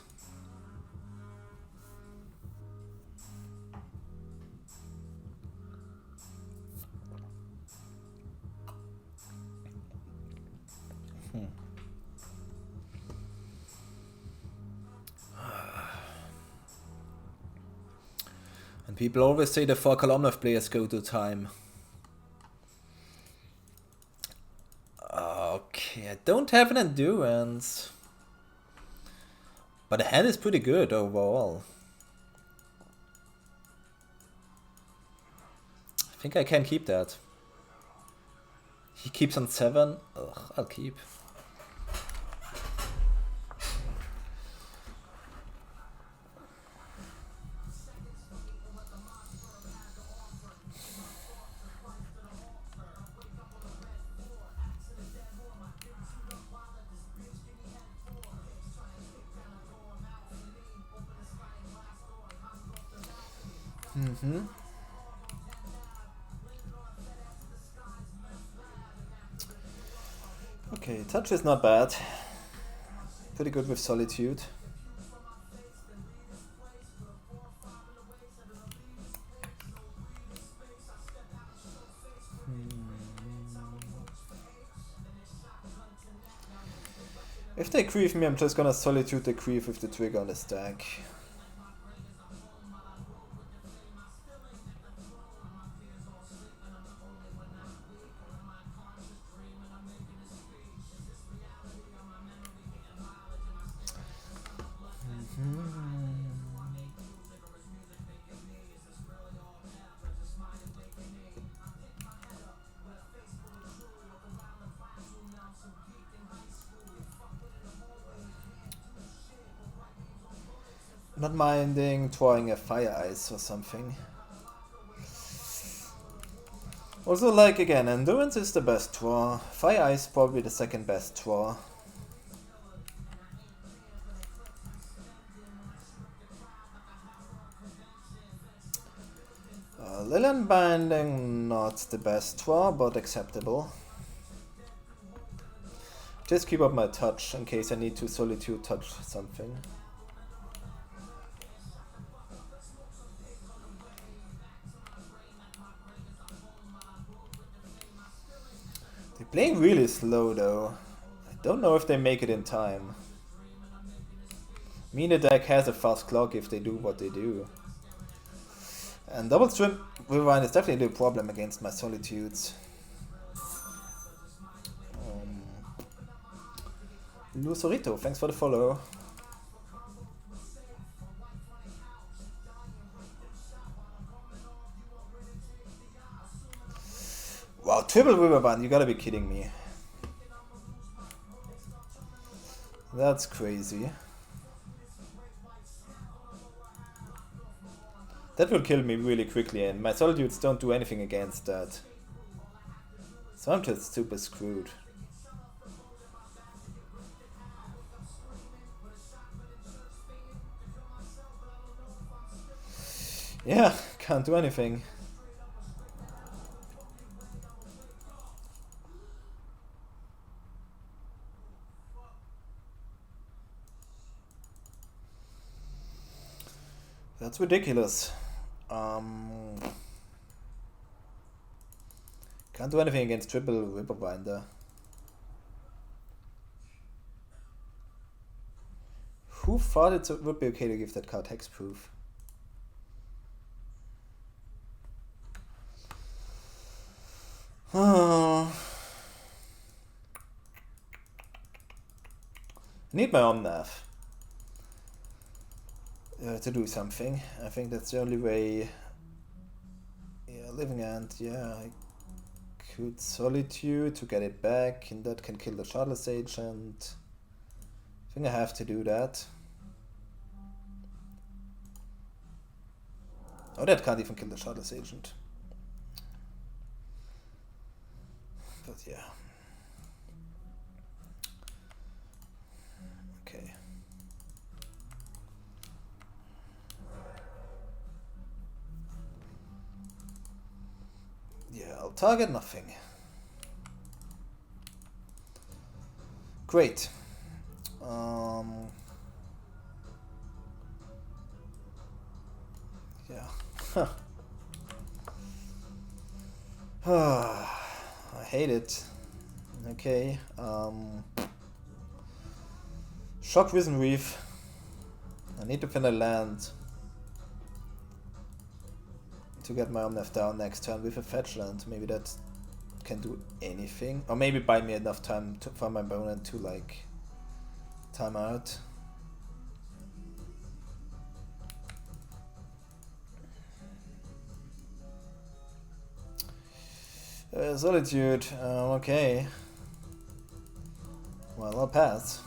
And people always say the 4 Omnath players go to time. Okay, I don't have an endurance. But the hand is pretty good overall. I think I can keep that. He keeps on 7. Ugh, I'll keep. Okay, touch is not bad. Pretty good with Solitude. If they grieve me, I'm just gonna Solitude the grief with the trigger on the stack. Not minding throwing a Fire Ice or something. Also, like, again, Endurance is the best draw. Fire Ice probably the second best draw. Leyland Binding, not the best draw, but acceptable. Just keep up my touch in case I need to Solitude touch something. They Playing really slow though. I don't know if they make it in time. I mean, the deck has a fast clock if they do what they do. And double strip rewind is definitely a problem against my solitudes. Lucerito, thanks for the follow. Wow, triple riverband, you gotta be kidding me. That's crazy. That will kill me really quickly, and my solitudes don't do anything against that. So I'm just super screwed. Yeah, can't do anything. That's ridiculous. Can't do anything against triple Ripperbinder. Who thought it would be okay to give that card hexproof? Need my Omnath to do something. I think that's the only way. Yeah, Living End, yeah, I could Solitude to get it back, and that can kill the Shardless Agent. I think I have to do that. Oh, that can't even kill the Shardless Agent. But yeah. Okay. Yeah, I'll target nothing. Great. Yeah. I hate it. Okay. Shock Risen Reef. I need to find a land to get my Omnath down next turn with a fetch land. Maybe that can do anything. Or maybe buy me enough time for my opponent to like time out. Solitude, okay. Well, I'll pass.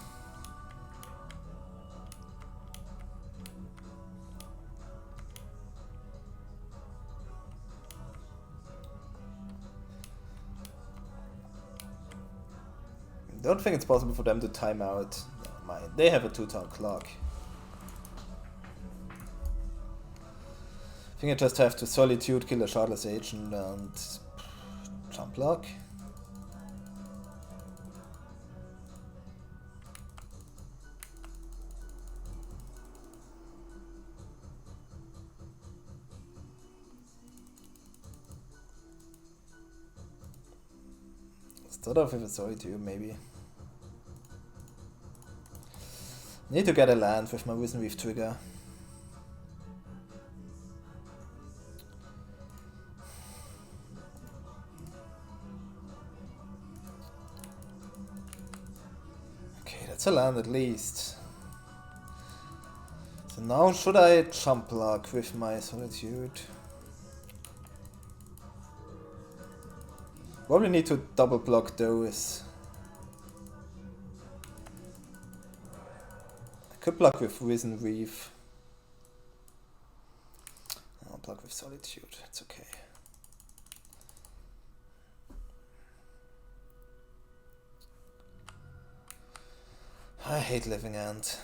Don't think it's possible for them to time out. Never mind. They have a 2-turn clock. I think I just have to Solitude, kill a Shardless Agent, and jump block. Start off with a Solitude, maybe. Need to get a land with my Risen Reef trigger. Okay, that's a land at least. So now should I jump block with my Solitude? Probably need to double block those. I could block with Risen Reef. I'll block with Solitude, it's okay. I hate Living End.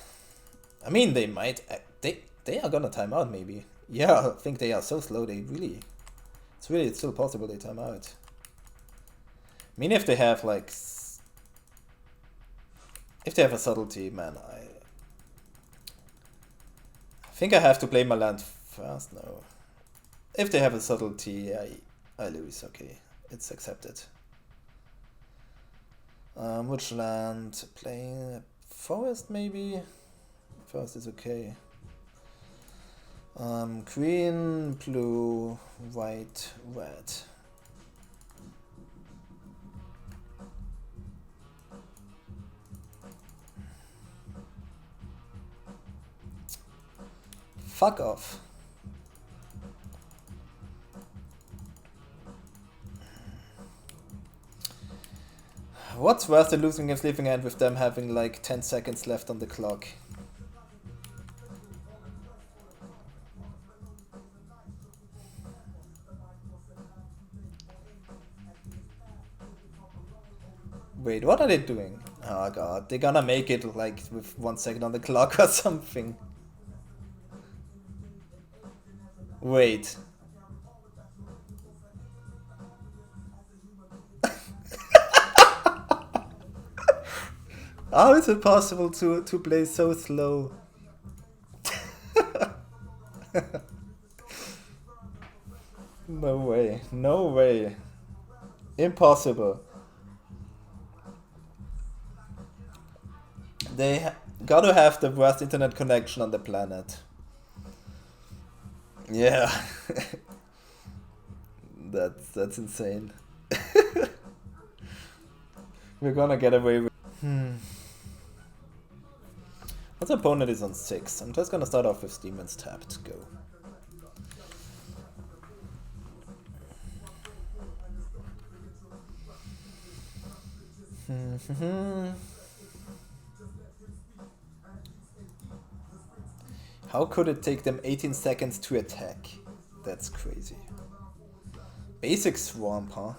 I mean, they might... They are gonna time out, maybe. Yeah, I think they are so slow, they really... It's still possible they time out. I mean, if they have, like... If they have a subtlety, man, I think I have to play my land first, no. If they have a subtlety, I lose, okay. It's accepted. Which land? Playing forest maybe? Forest is okay. Green, blue, white, red. Fuck off. What's worse than losing a sleeping hand with them having like 10 seconds left on the clock? Wait, what are they doing? Oh god, they're gonna make it like with 1 second on the clock or something. Wait. How is it possible to play so slow? No way, no way. Impossible. They gotta have the worst internet connection on the planet. Yeah. That's insane. We're gonna get away with... What's opponent is on 6. I'm just gonna start off with Demons tapped. Go. How could it take them 18 seconds to attack? That's crazy. Basic Swamp, huh?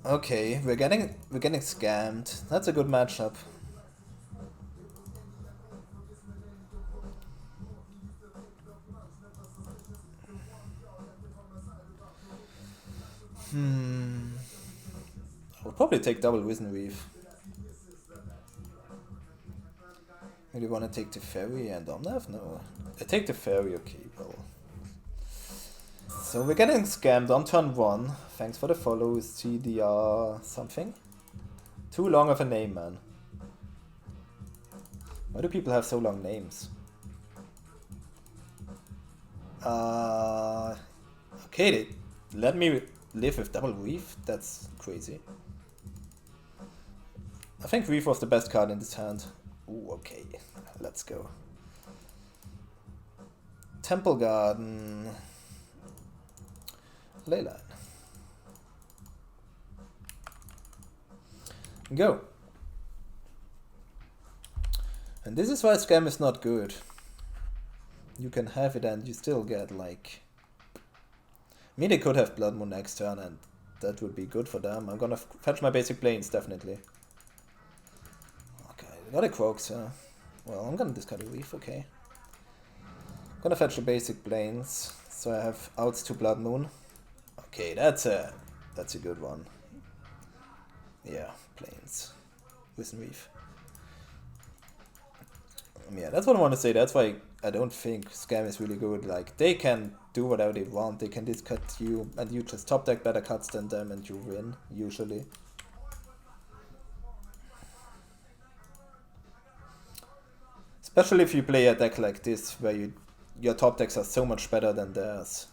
Okay, we're getting scammed. That's a good matchup. I would probably take double Wizen Weave. Maybe want to take the Fairy and Omnath? No. I take the Fairy, okay, well. So we're getting scammed on turn 1. Thanks for the follow, CDR something. Too long of a name, man. Why do people have so long names? Okay, they let me live with double Weave? That's crazy. I think Weave was the best card in this hand. Ooh, okay. Let's go. Temple Garden. Leyline. Go. And this is why Scam is not good. You can have it and you still get like... I mean, they could have Blood Moon next turn and that would be good for them. I'm gonna fetch my basic planes, definitely. Okay, got a Croaks, well, I'm gonna discard a Reef, okay. I'm gonna fetch the basic planes, so I have outs to Blood Moon. Okay, that's a good one. Yeah, planes. Wizen Reef. Yeah, that's what I want to say. That's why I don't think Scam is really good. Like, they can do whatever they want. They can discard you, and you just top deck better cards than them, and you win, usually. Especially if you play a deck like this, where your top decks are so much better than theirs.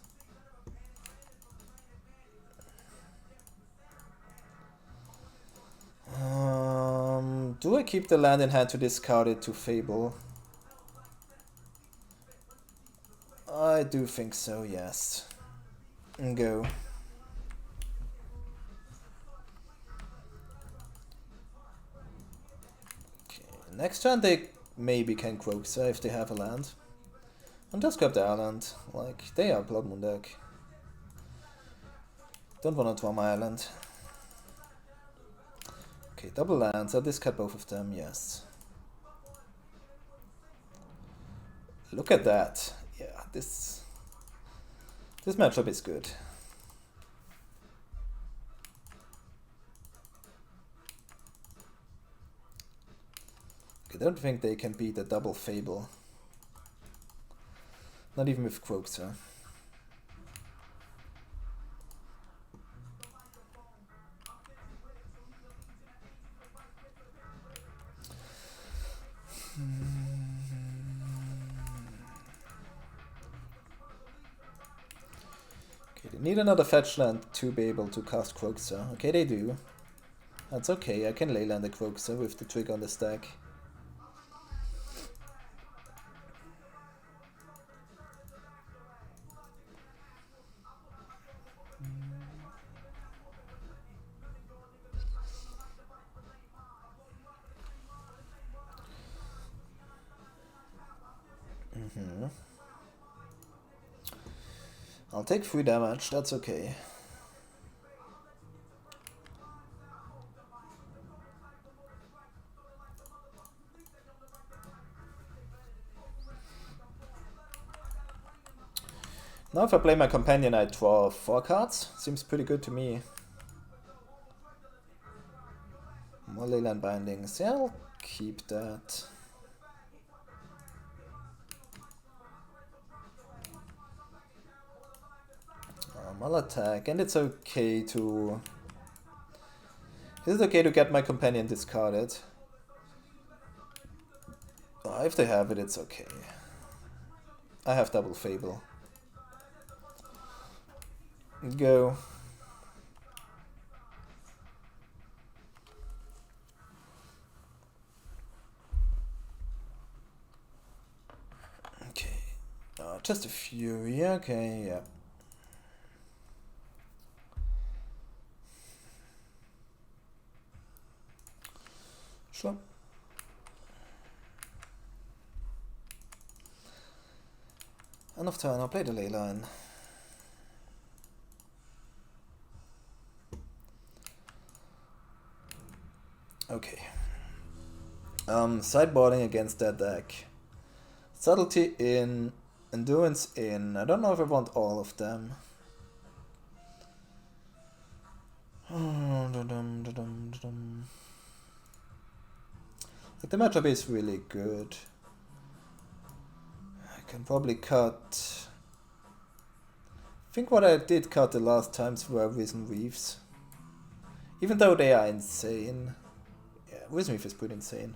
Do I keep the land in hand to discard it to Fable? I do think so, yes. And go. Okay, next turn they maybe can Croxa if they have a land. And just grab the island, like, they are Blood Moon deck. Don't want to draw my island. Okay, double lands, I'll discard both of them, yes. Look at that. Yeah, this matchup is good. I don't think they can beat a double Fable. Not even with Croxa. Okay, they need another fetch land to be able to cast Kroxa. Okay, they do. That's okay, I can leyland the Kroxa with the trigger on the stack. I'll take 3 damage, that's okay. Now if I play my companion, I draw 4 cards. Seems pretty good to me. More leyland bindings. Yeah, I'll keep that. I'll attack, and it's okay to... Is it okay to get my companion discarded? If they have it, it's okay. I have double Fable. Go. Okay. Just a Fury, okay, yeah. Sure. End of turn, I'll play the leyline. Okay. Sideboarding against that deck. Subtlety in, Endurance in. I don't know if I want all of them. Like the matchup is really good. I can probably cut... I think what I did cut the last times were Risen Reefs. Even though they are insane. Yeah, Risen Reef is pretty insane.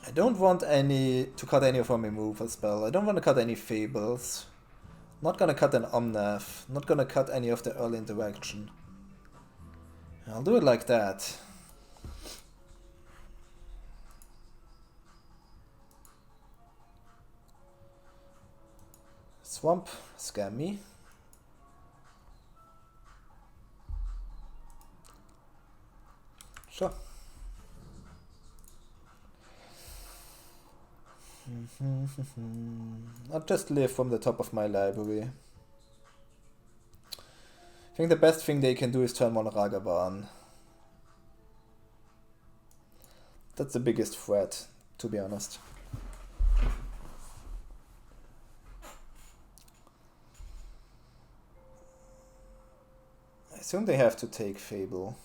I don't want to cut any of my removal spell. I don't want to cut any Fables. Not gonna cut an Omnath. Not gonna cut any of the early interaction. I'll do it like that. Swamp, scam me. Sure. I'll just live from the top of my library. I think the best thing they can do is turn one Ragavan. That's the biggest threat, to be honest. I assume they have to take Fable.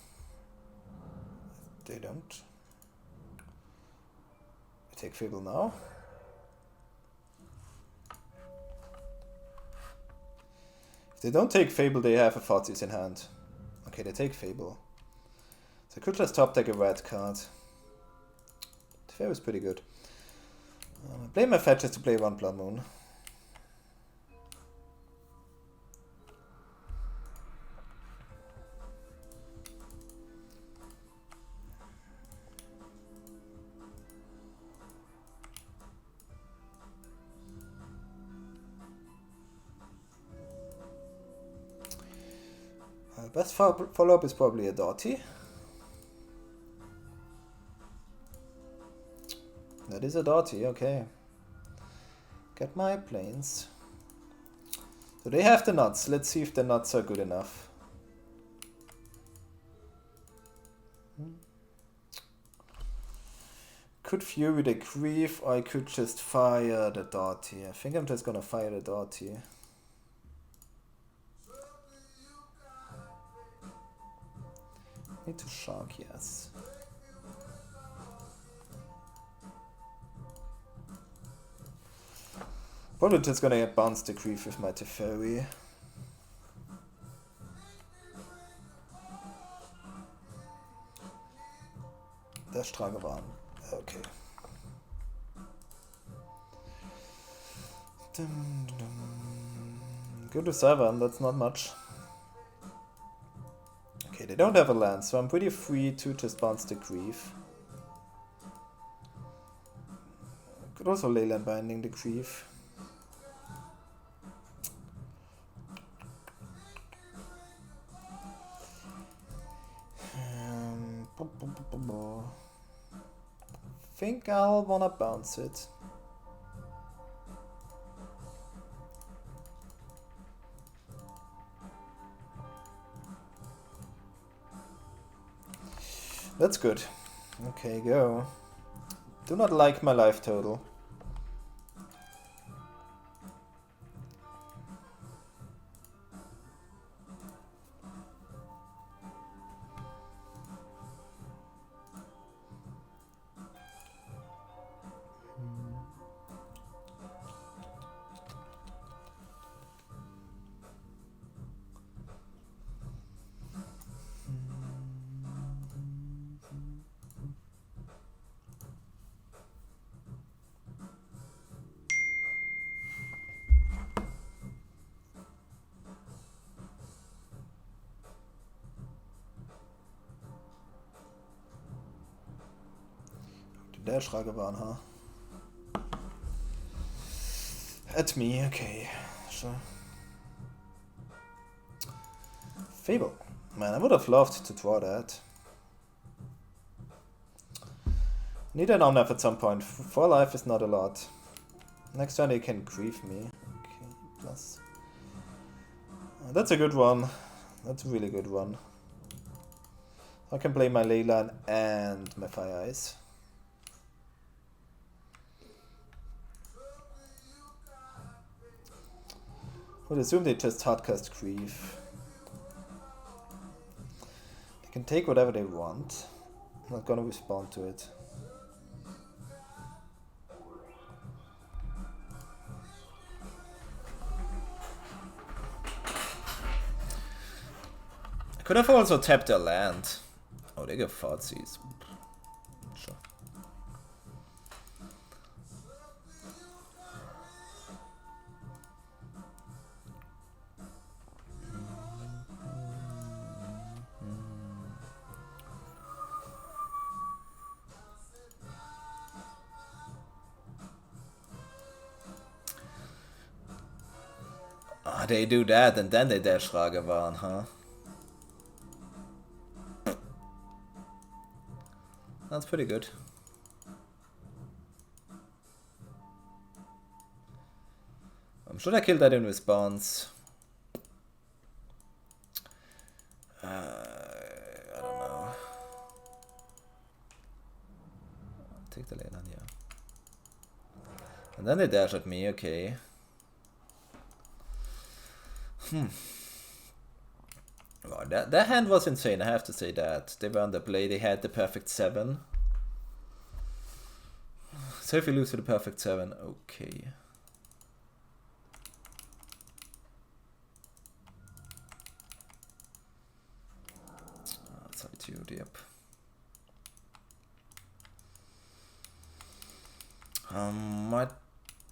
They don't. I take Fable now. If they don't take Fable, they have a Thoughtseize in hand. Okay, they take Fable. So I could just top deck a red card. The fair is pretty good. Play my fetches to play 1 Blood Moon. Best follow-up is probably a Doughty. That is a Doughty, okay. Get my planes. So they have the nuts. Let's see if the nuts are good enough. Could Fury the Grief, or I could just fire the Doughty. I think I'm just gonna fire the Doughty. Need to shark, yes. Probably just gonna get bounce the Grief with my Teferi. Dash Ragavan. Okay. Dum, dum. Go to 7, that's not much. Okay, they don't have a land, so I'm pretty free to just bounce the Grief. Could also Leyland Binding the Grief. Think I'll wanna bounce it. That's good. Okay, go. Do not like my life total. Der Schrage waren, huh? At me, okay. Sure. Fable. Man, I would have loved to draw that. Need an Omnath at some point. 4 life is not a lot. Next turn they can grief me. Okay, plus. That's a good one. That's a really good one. I can play my Leyland and my Fire Ice. I would assume they just hardcast Grief. They can take whatever they want. I'm not gonna respond to it. I could have also tapped their land. Oh, they get Fartsies. Sure. Ah, they do that and then they dash Ragavan, huh? That's pretty good. Should I kill that in response? I don't know. I'll take the lane on here. And then they dash at me, okay. Oh, that hand was insane, I have to say that. They were on the play, they had the perfect 7. So if you lose to the perfect 7, okay. Solitude, yep.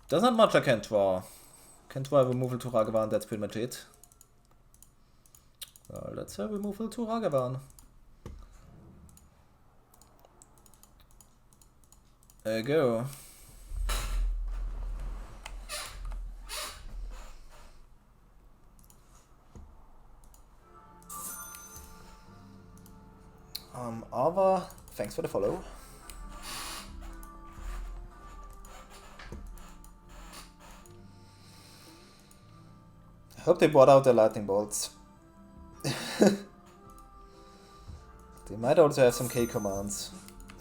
There's not much I can draw. Can draw a removal to Ragavan, that's pretty much it. Well, let's have removal to Ragavan. There you go. Ava, thanks for the follow. I hope they brought out their lightning bolts. They might also have some K commands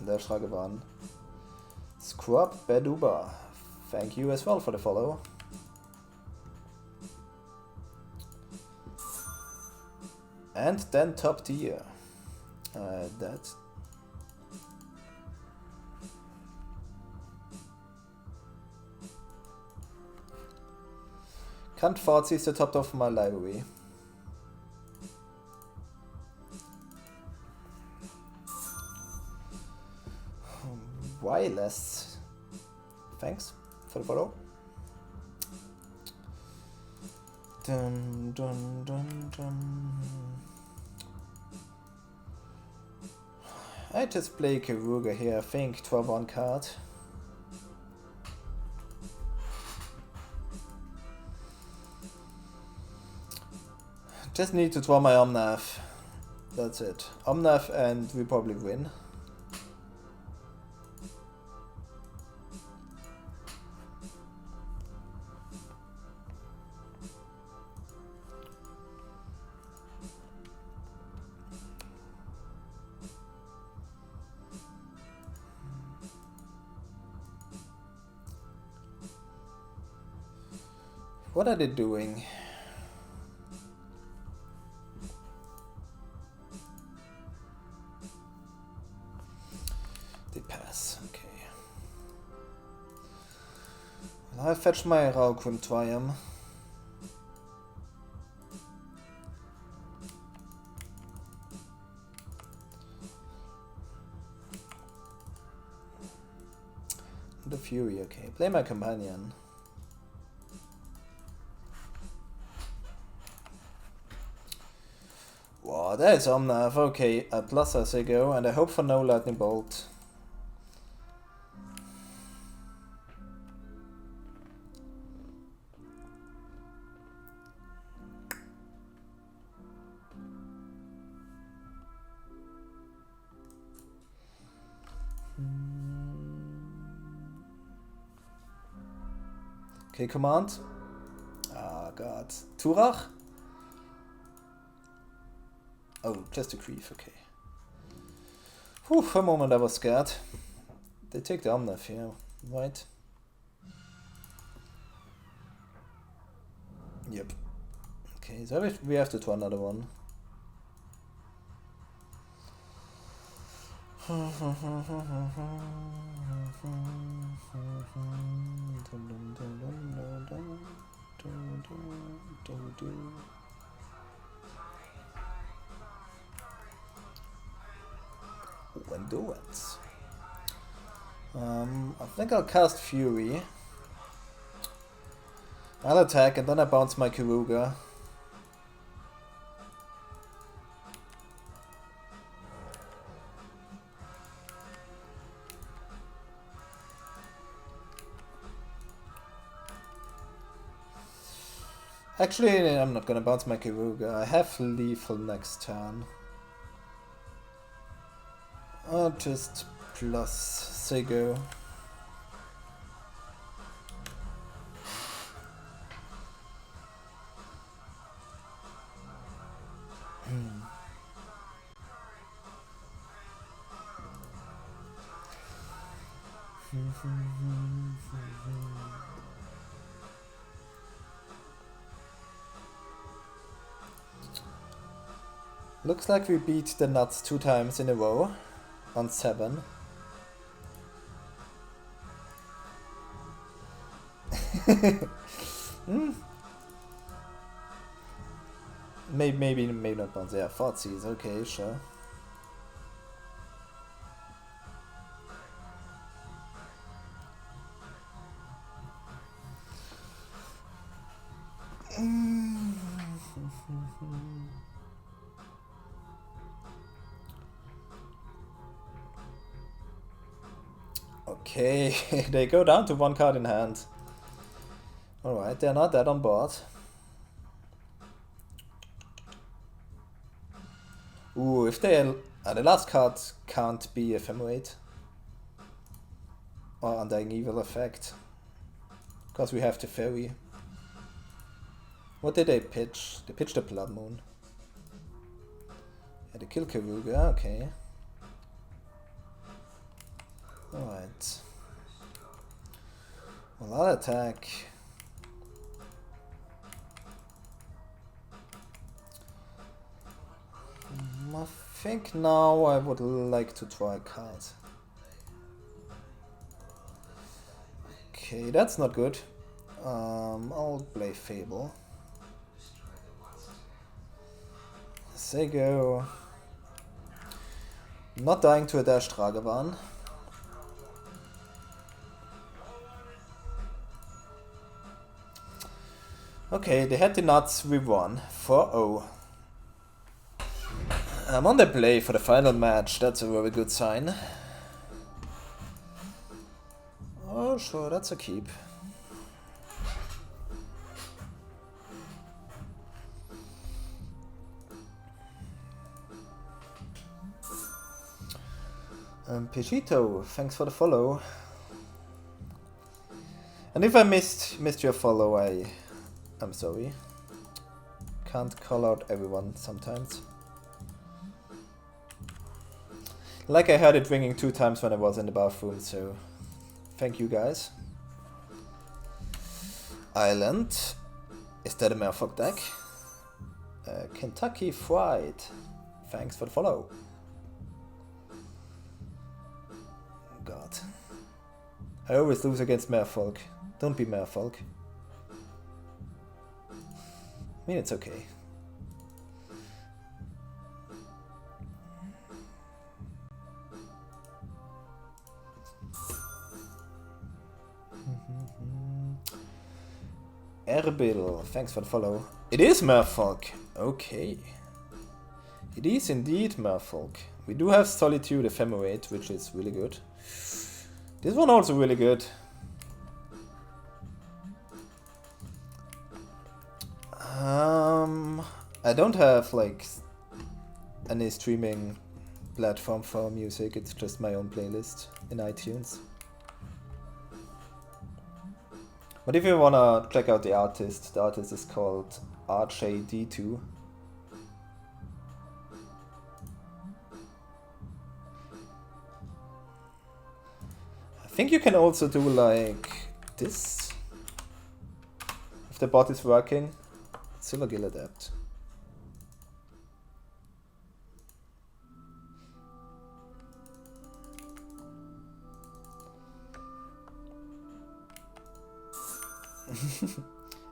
in their Shragavan. Scrub Beduba, thank you as well for the follow. And then top tier. That. Can't Fartsy is the top of my library. Wireless. Thanks for the follow. Dun, dun, dun, dun. I just play Keruga here, I think 12 on card. Just need to draw my Omnath. That's it. Omnath and we probably win. What are they doing? They pass, okay. Well, I fetch my Rauquim Triumph. The Fury, okay. Play my companion. Wow, there's Omnath. Okay, at plus as I go, and I hope for no lightning bolt. Okay, command. Ah, God. Turach? Oh, just a grief, okay. Whew, for a moment I was scared. They take the Omnath here, right? Yep. Okay, so we have to draw another one. And do it. I think I'll cast Fury. I'll attack and then I bounce my Keruga. Actually, I'm not gonna bounce my Keruga. I have lethal next turn. I'll just plus Sego. Looks like we beat the nuts 2 times in a row on 7. Maybe not bounce. Yeah, Thoughtseize. Okay, sure. Okay, they go down to 1 card in hand. Alright, they're not that on board. Ooh, if they the last card can't be Ephemerate or Undying Evil effect, because we have the Fairy. What did they pitch? They pitched a Blood Moon. Yeah, they kill Keruga, okay. Alright. Well, I'll attack. I think now I would like to try a card. Okay, that's not good. I'll play Fable. Sego. Not dying to a Dash Dragavan. Okay, they had the nuts, we won. 4-0. I'm on the play for the final match, that's a very good sign. Oh sure, that's a keep. Pechito, thanks for the follow. And if I missed your follow, I'm sorry. Can't call out everyone sometimes. Like I heard it ringing 2 times when I was in the bathroom, so thank you guys. Island. Is that a Merfolk deck? Kentucky Fried. Thanks for the follow. God. I always lose against Merfolk. Don't be Merfolk. I mean, it's okay. Erbil, thanks for the follow. It is Merfolk. Okay. It is indeed Merfolk. We do have Solitude Ephemerate, which is really good. This one also really good. I don't have like any streaming platform for music, it's just my own playlist in iTunes. But if you wanna check out the artist is called RJD2. I think you can also do like this. If the bot is working. Silver Gill Adept.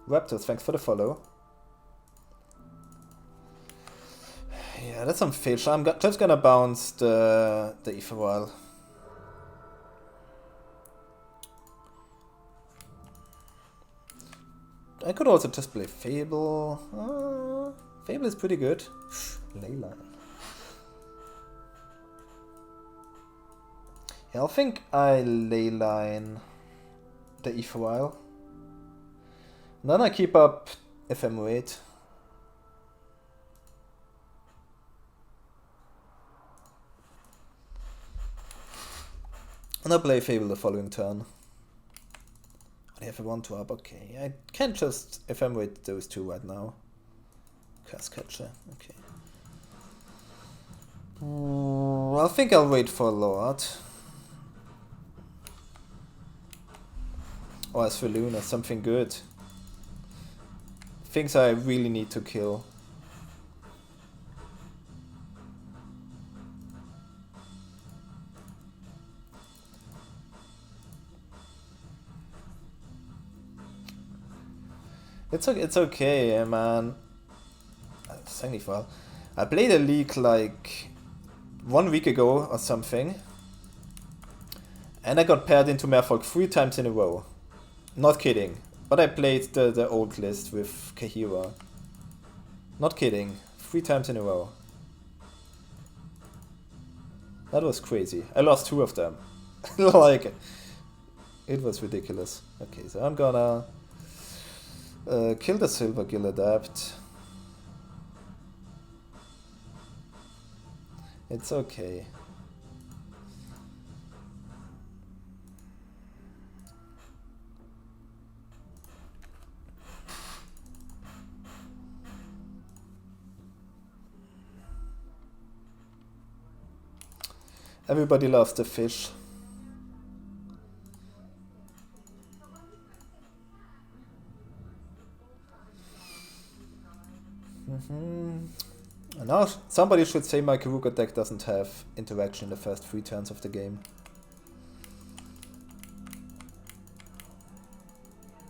Raptors, thanks for the follow. Yeah, that's some fish. I'm just gonna bounce the Ethereal. I could also just play Fable. Fable is pretty good. Leyline. Yeah, I think I Leyline the Ethereal. Then I keep up Ephemerate. And I play Fable the following turn. I have a 1-2 up, okay. I can't just Ephemerate those 2 right now. Curse Catcher, okay. I think I'll wait for Lord. Or as for Luna, something good. Things I really need to kill. It's okay, man. Well, I played a league like 1 week ago or something. And I got paired into Merfolk 3 times in a row. Not kidding. But I played the old list with Kahira. Not kidding. 3 times in a row. That was crazy. I lost 2 of them. Like, it was ridiculous. Okay, so I'm gonna kill the Silver Gill Adept. It's okay. Everybody loves the fish. And now somebody should say my Keruga deck doesn't have interaction in the first 3 turns of the game.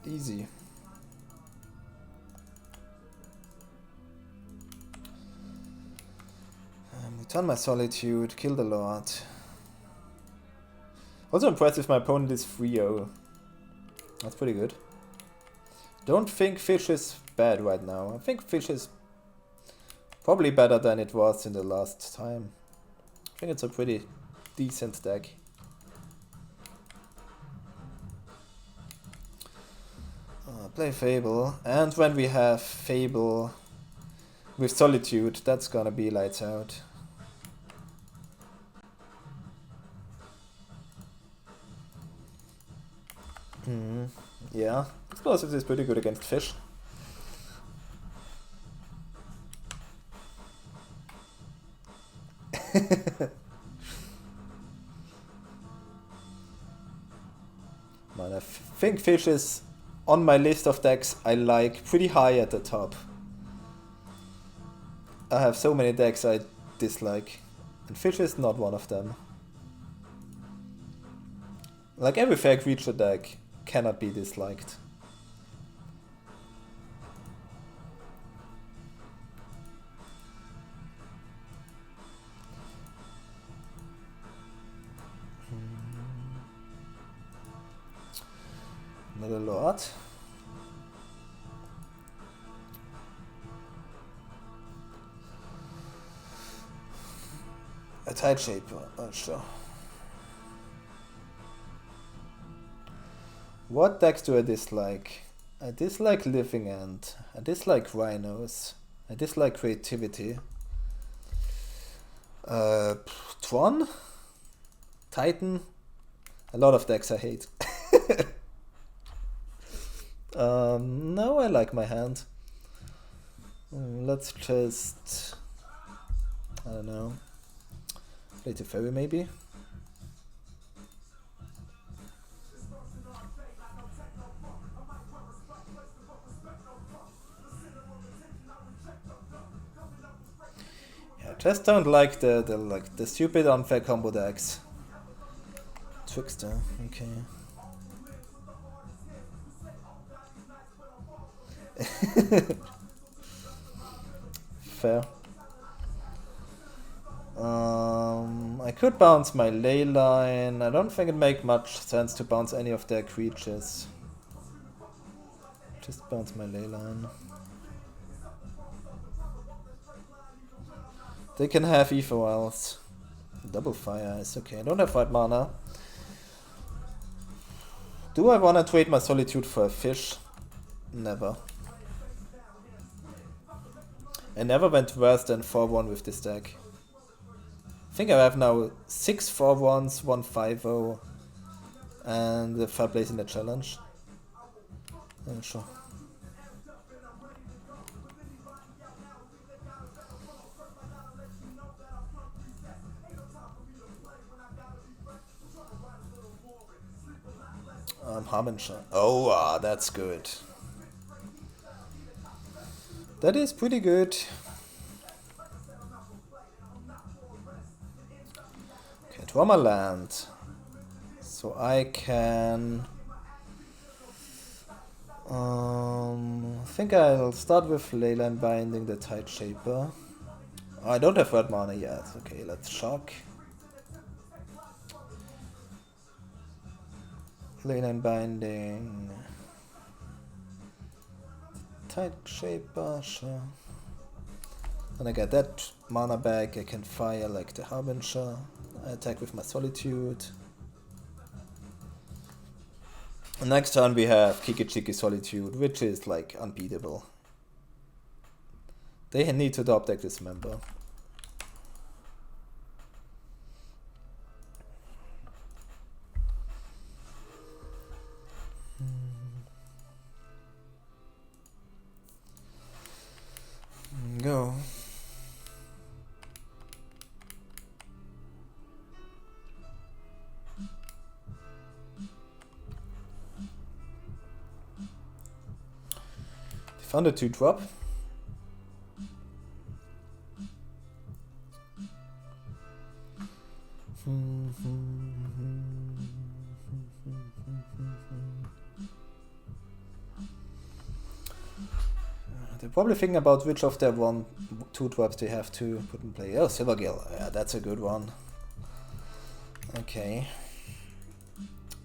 Easy. Return my Solitude, kill the Lord. Also impressed if my opponent is 3-0. That's pretty good. Don't think fish is bad right now. I think fish is probably better than it was in the last time. I think it's a pretty decent deck. Play Fable, and when we have Fable with Solitude, that's gonna be lights out. Yeah, Explosives is pretty good against fish. Man, I think fish is on my list of decks I like pretty high at the top. I have so many decks I dislike, and fish is not one of them. Like every fair creature deck cannot be disliked. Another Lord. A Tide Shaper, sure. What decks do I dislike? I dislike Living End. I dislike Rhinos. I dislike Creativity. Tron? Titan? A lot of decks I hate. No, I like my hand. Let's just... I don't know. Play to Fairy maybe? Yeah, just don't like the stupid unfair combo decks. Trickster, okay. Fair. I could bounce my Leyline. I don't think it makes much sense to bounce any of their creatures. Just bounce my Leyline. They can have Ether Wilds. Double Fire is okay. I don't have white mana. Do I wanna trade my Solitude for a fish? Never. I never went worse than 4-1 with this deck. I think I have now 6 4-1s, 1 5-0, and the 3rd place in the challenge. I'm sure. Harbinger. Oh, that's good. That is pretty good. Okay, draw my land. So I can... I think I'll start with Leyline Binding the Tide Shaper. Oh, I don't have red mana yet. Okay, let's shock. Leyline Binding. Tide Shaper, sure. When I get that mana back, I can fire like the Harbinger. I attack with my Solitude. And next turn we have Kiki Solitude, which is like unbeatable. They need to top deck Dismember. Go. Found a 2-drop. They're probably thinking about which of their 2-drops they have to put in play. Oh, Silvergill. Yeah, that's a good one. Okay.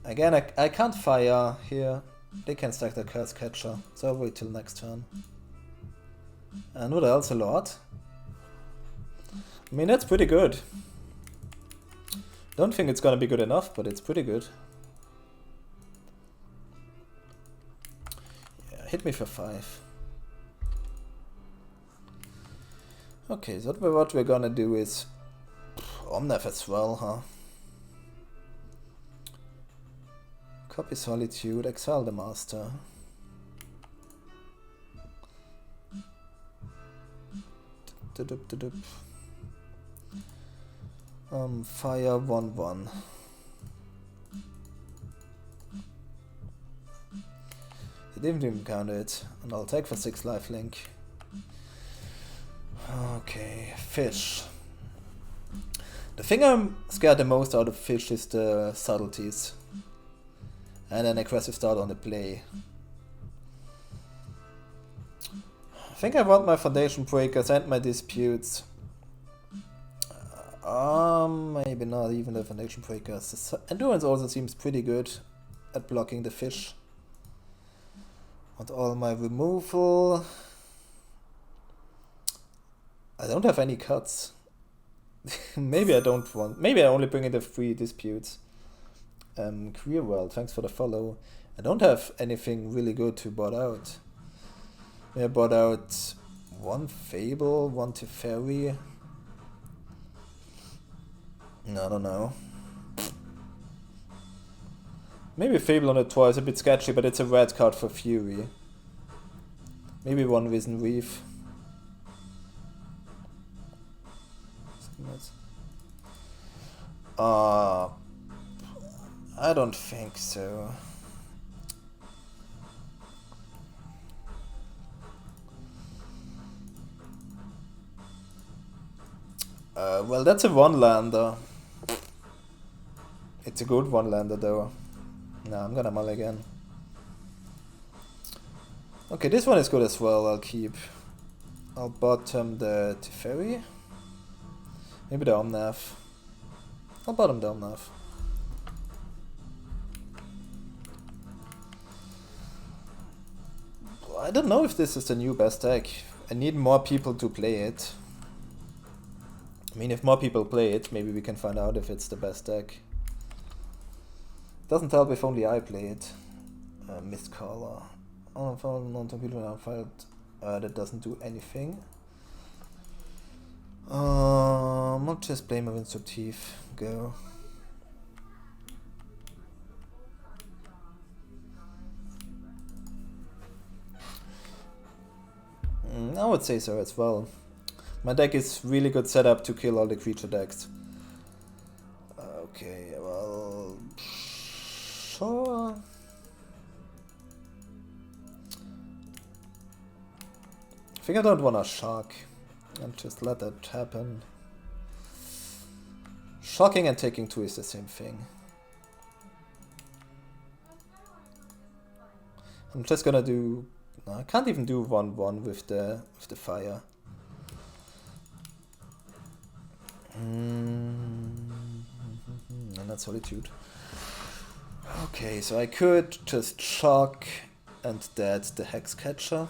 Again, I can't fire here. They can stack their Curse Catcher, so I'll wait till next turn. And what else? A lot? I mean, that's pretty good. Don't think it's gonna be good enough, but it's pretty good. Yeah, hit me for 5. Okay, so what we're gonna do is Omnath as well, huh? Copy Solitude, exile the Master. Fire 1/1. He didn't even count it, and I'll take for 6 lifelink. Okay, fish. The thing I'm scared the most out of fish is the subtleties. And an aggressive start on the play. I think I want my Foundation Breakers and my Disputes. Maybe not even the Foundation Breakers. The Endurance also seems pretty good at blocking the fish. Want all my removal. I don't have any cuts. Maybe I don't want. Maybe I only bring in the 3 Disputes. Queer World, thanks for the follow. I don't have anything really good to bot out. I bought out 1 Fable, 1 Teferi. No, I don't know. Maybe Fable on it twice, a bit sketchy, but it's a red card for Fury. Maybe 1 Risen Reef. I don't think so. Well, that's a 1-lander. It's a good 1-lander though. No, I'm gonna mulligan. Okay, this one is good as well, I'll keep. I'll bottom the Teferi. Maybe the Omnath. I'll bottom the Omnath. I don't know if this is the new best deck. I need more people to play it. I mean, if more people play it, maybe we can find out if it's the best deck. Doesn't help if only I play it. Mistcaller. Non-computer unfiled. That doesn't do anything. I'll just blame of Instructive. Go. I would say so as well. My deck is really good setup to kill all the creature decks. Okay, well, sure. I think I don't want to shock and just let that happen. Shocking and taking 2 is the same thing. I'm just gonna do. No, I can't even do 1/1 with the fire. And that's Solitude. Okay, so I could just shock and dead the Hex Catcher.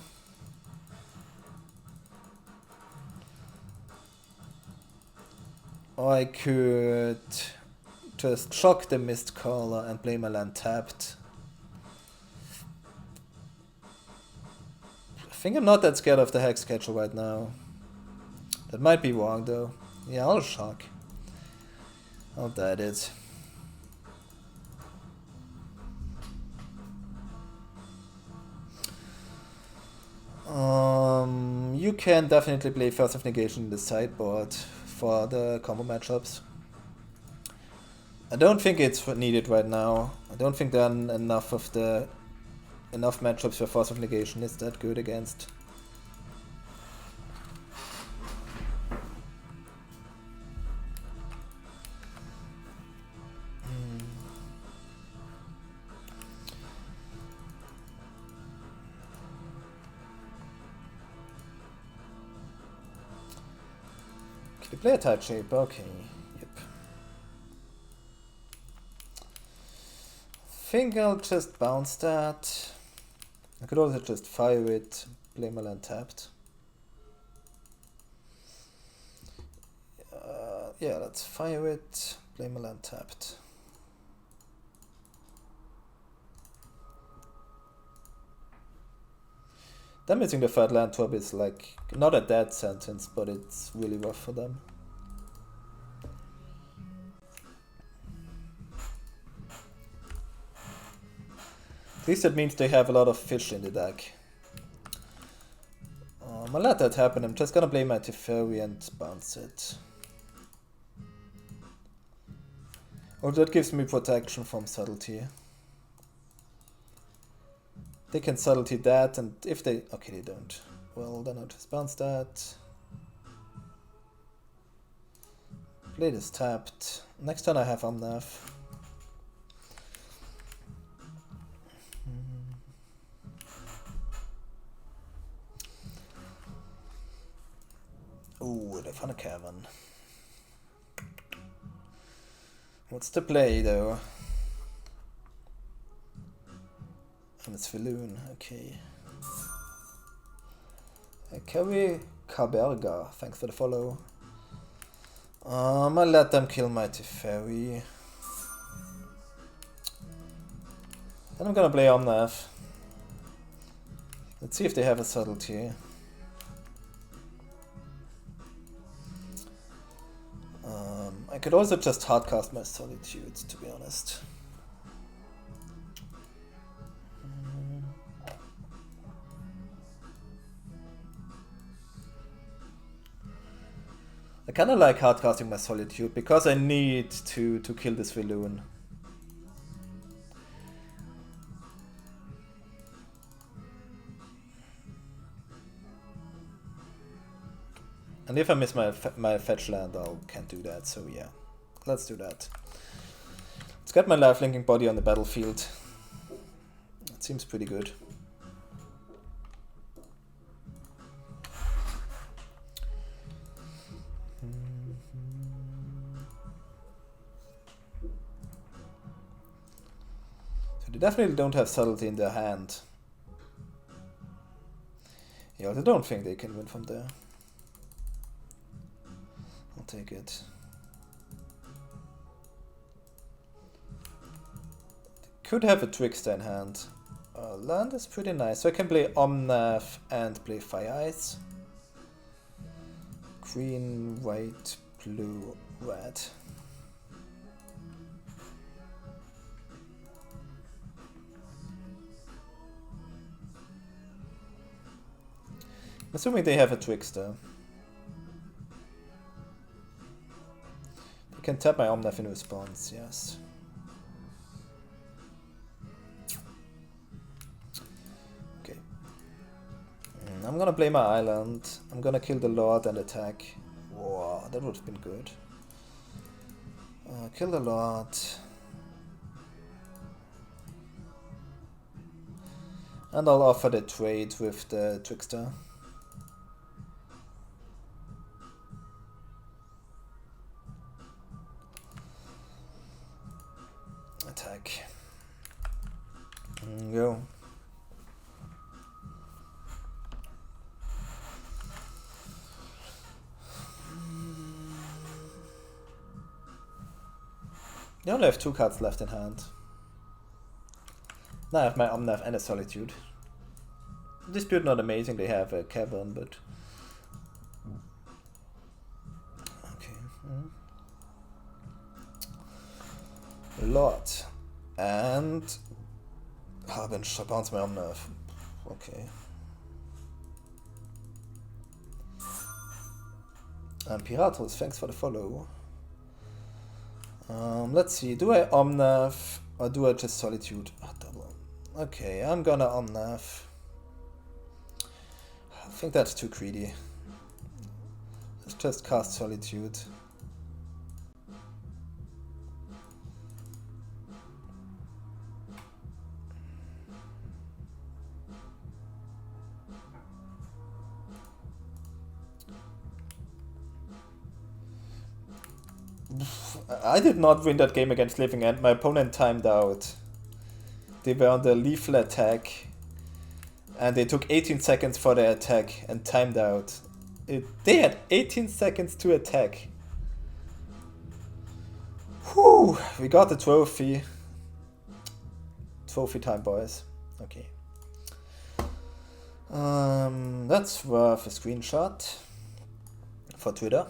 Or I could just shock the Mistcaller and play my land tapped. I think I'm not that scared of the Hex Catcher right now. That might be wrong though. Yeah, I'll shock. I'll dead it. You can definitely play First of Negation in the sideboard for the combo matchups. I don't think it's needed right now. I don't think there are enough matchups where Force of Negation is that good against. Can you play a type shape? Okay. Yep. think I'll just bounce that. I could also just fire it, play my land tapped. Yeah, let's fire it, play my land tapped. Damaging the third land top is like not a death sentence, but it's really rough for them. At least that means they have a lot of fish in the deck. I'll let that happen. I'm just gonna play my Teferi and bounce it. Or that gives me protection from subtlety. They can subtlety that, and if they... Okay, they don't. Well, then I'll just bounce that. Play this tapped. Next turn I have Omnath. Ooh, they found a cavern. What's the play, though? And it's Valoon, okay. Keruga Omnath, thanks for the follow. I'll let them kill my Teferi. Then I'm gonna play Omnath. Let's see if they have a subtlety. I could also just hardcast my Solitude, to be honest. I kinda like hardcasting my Solitude because I need to kill this Valoon. And if I miss my fetch land, I can't do that, so yeah. Let's do that. Let's get my lifelinking body on the battlefield. That seems pretty good. So they definitely don't have subtlety in their hand. Yeah, I don't think they can win from there. I'll take it. Could have a Trickster in hand. Land is pretty nice, so I can play Omnath and play Fire Ice. Green, white, blue, red. I'm assuming they have a Trickster. They can tap my Omnath in response, yes. I'm gonna play my island. I'm gonna kill the Lord and attack. Wow, that would have been good. Kill the Lord. And I'll offer the trade with the Trickster. Attack. Go. I only have 2 cards left in hand. Now I have my Omnath and a Solitude. Dispute not amazing, they have a cavern, but... Okay. Lord. And... Harbinger, bounce my Omnath. Okay. And Piratus, thanks for the follow. Let's see, do I Omnath or do I just Solitude? Oh, double. Okay, I'm gonna Omnath. I think that's too greedy. Let's just cast Solitude. I did not win that game against Living End. My opponent timed out. they were on the lethal attack, and they took 18 seconds for their attack and timed out. They had 18 seconds to attack. Whew, we got the trophy. Trophy time, boys. Okay. That's worth a screenshot for Twitter.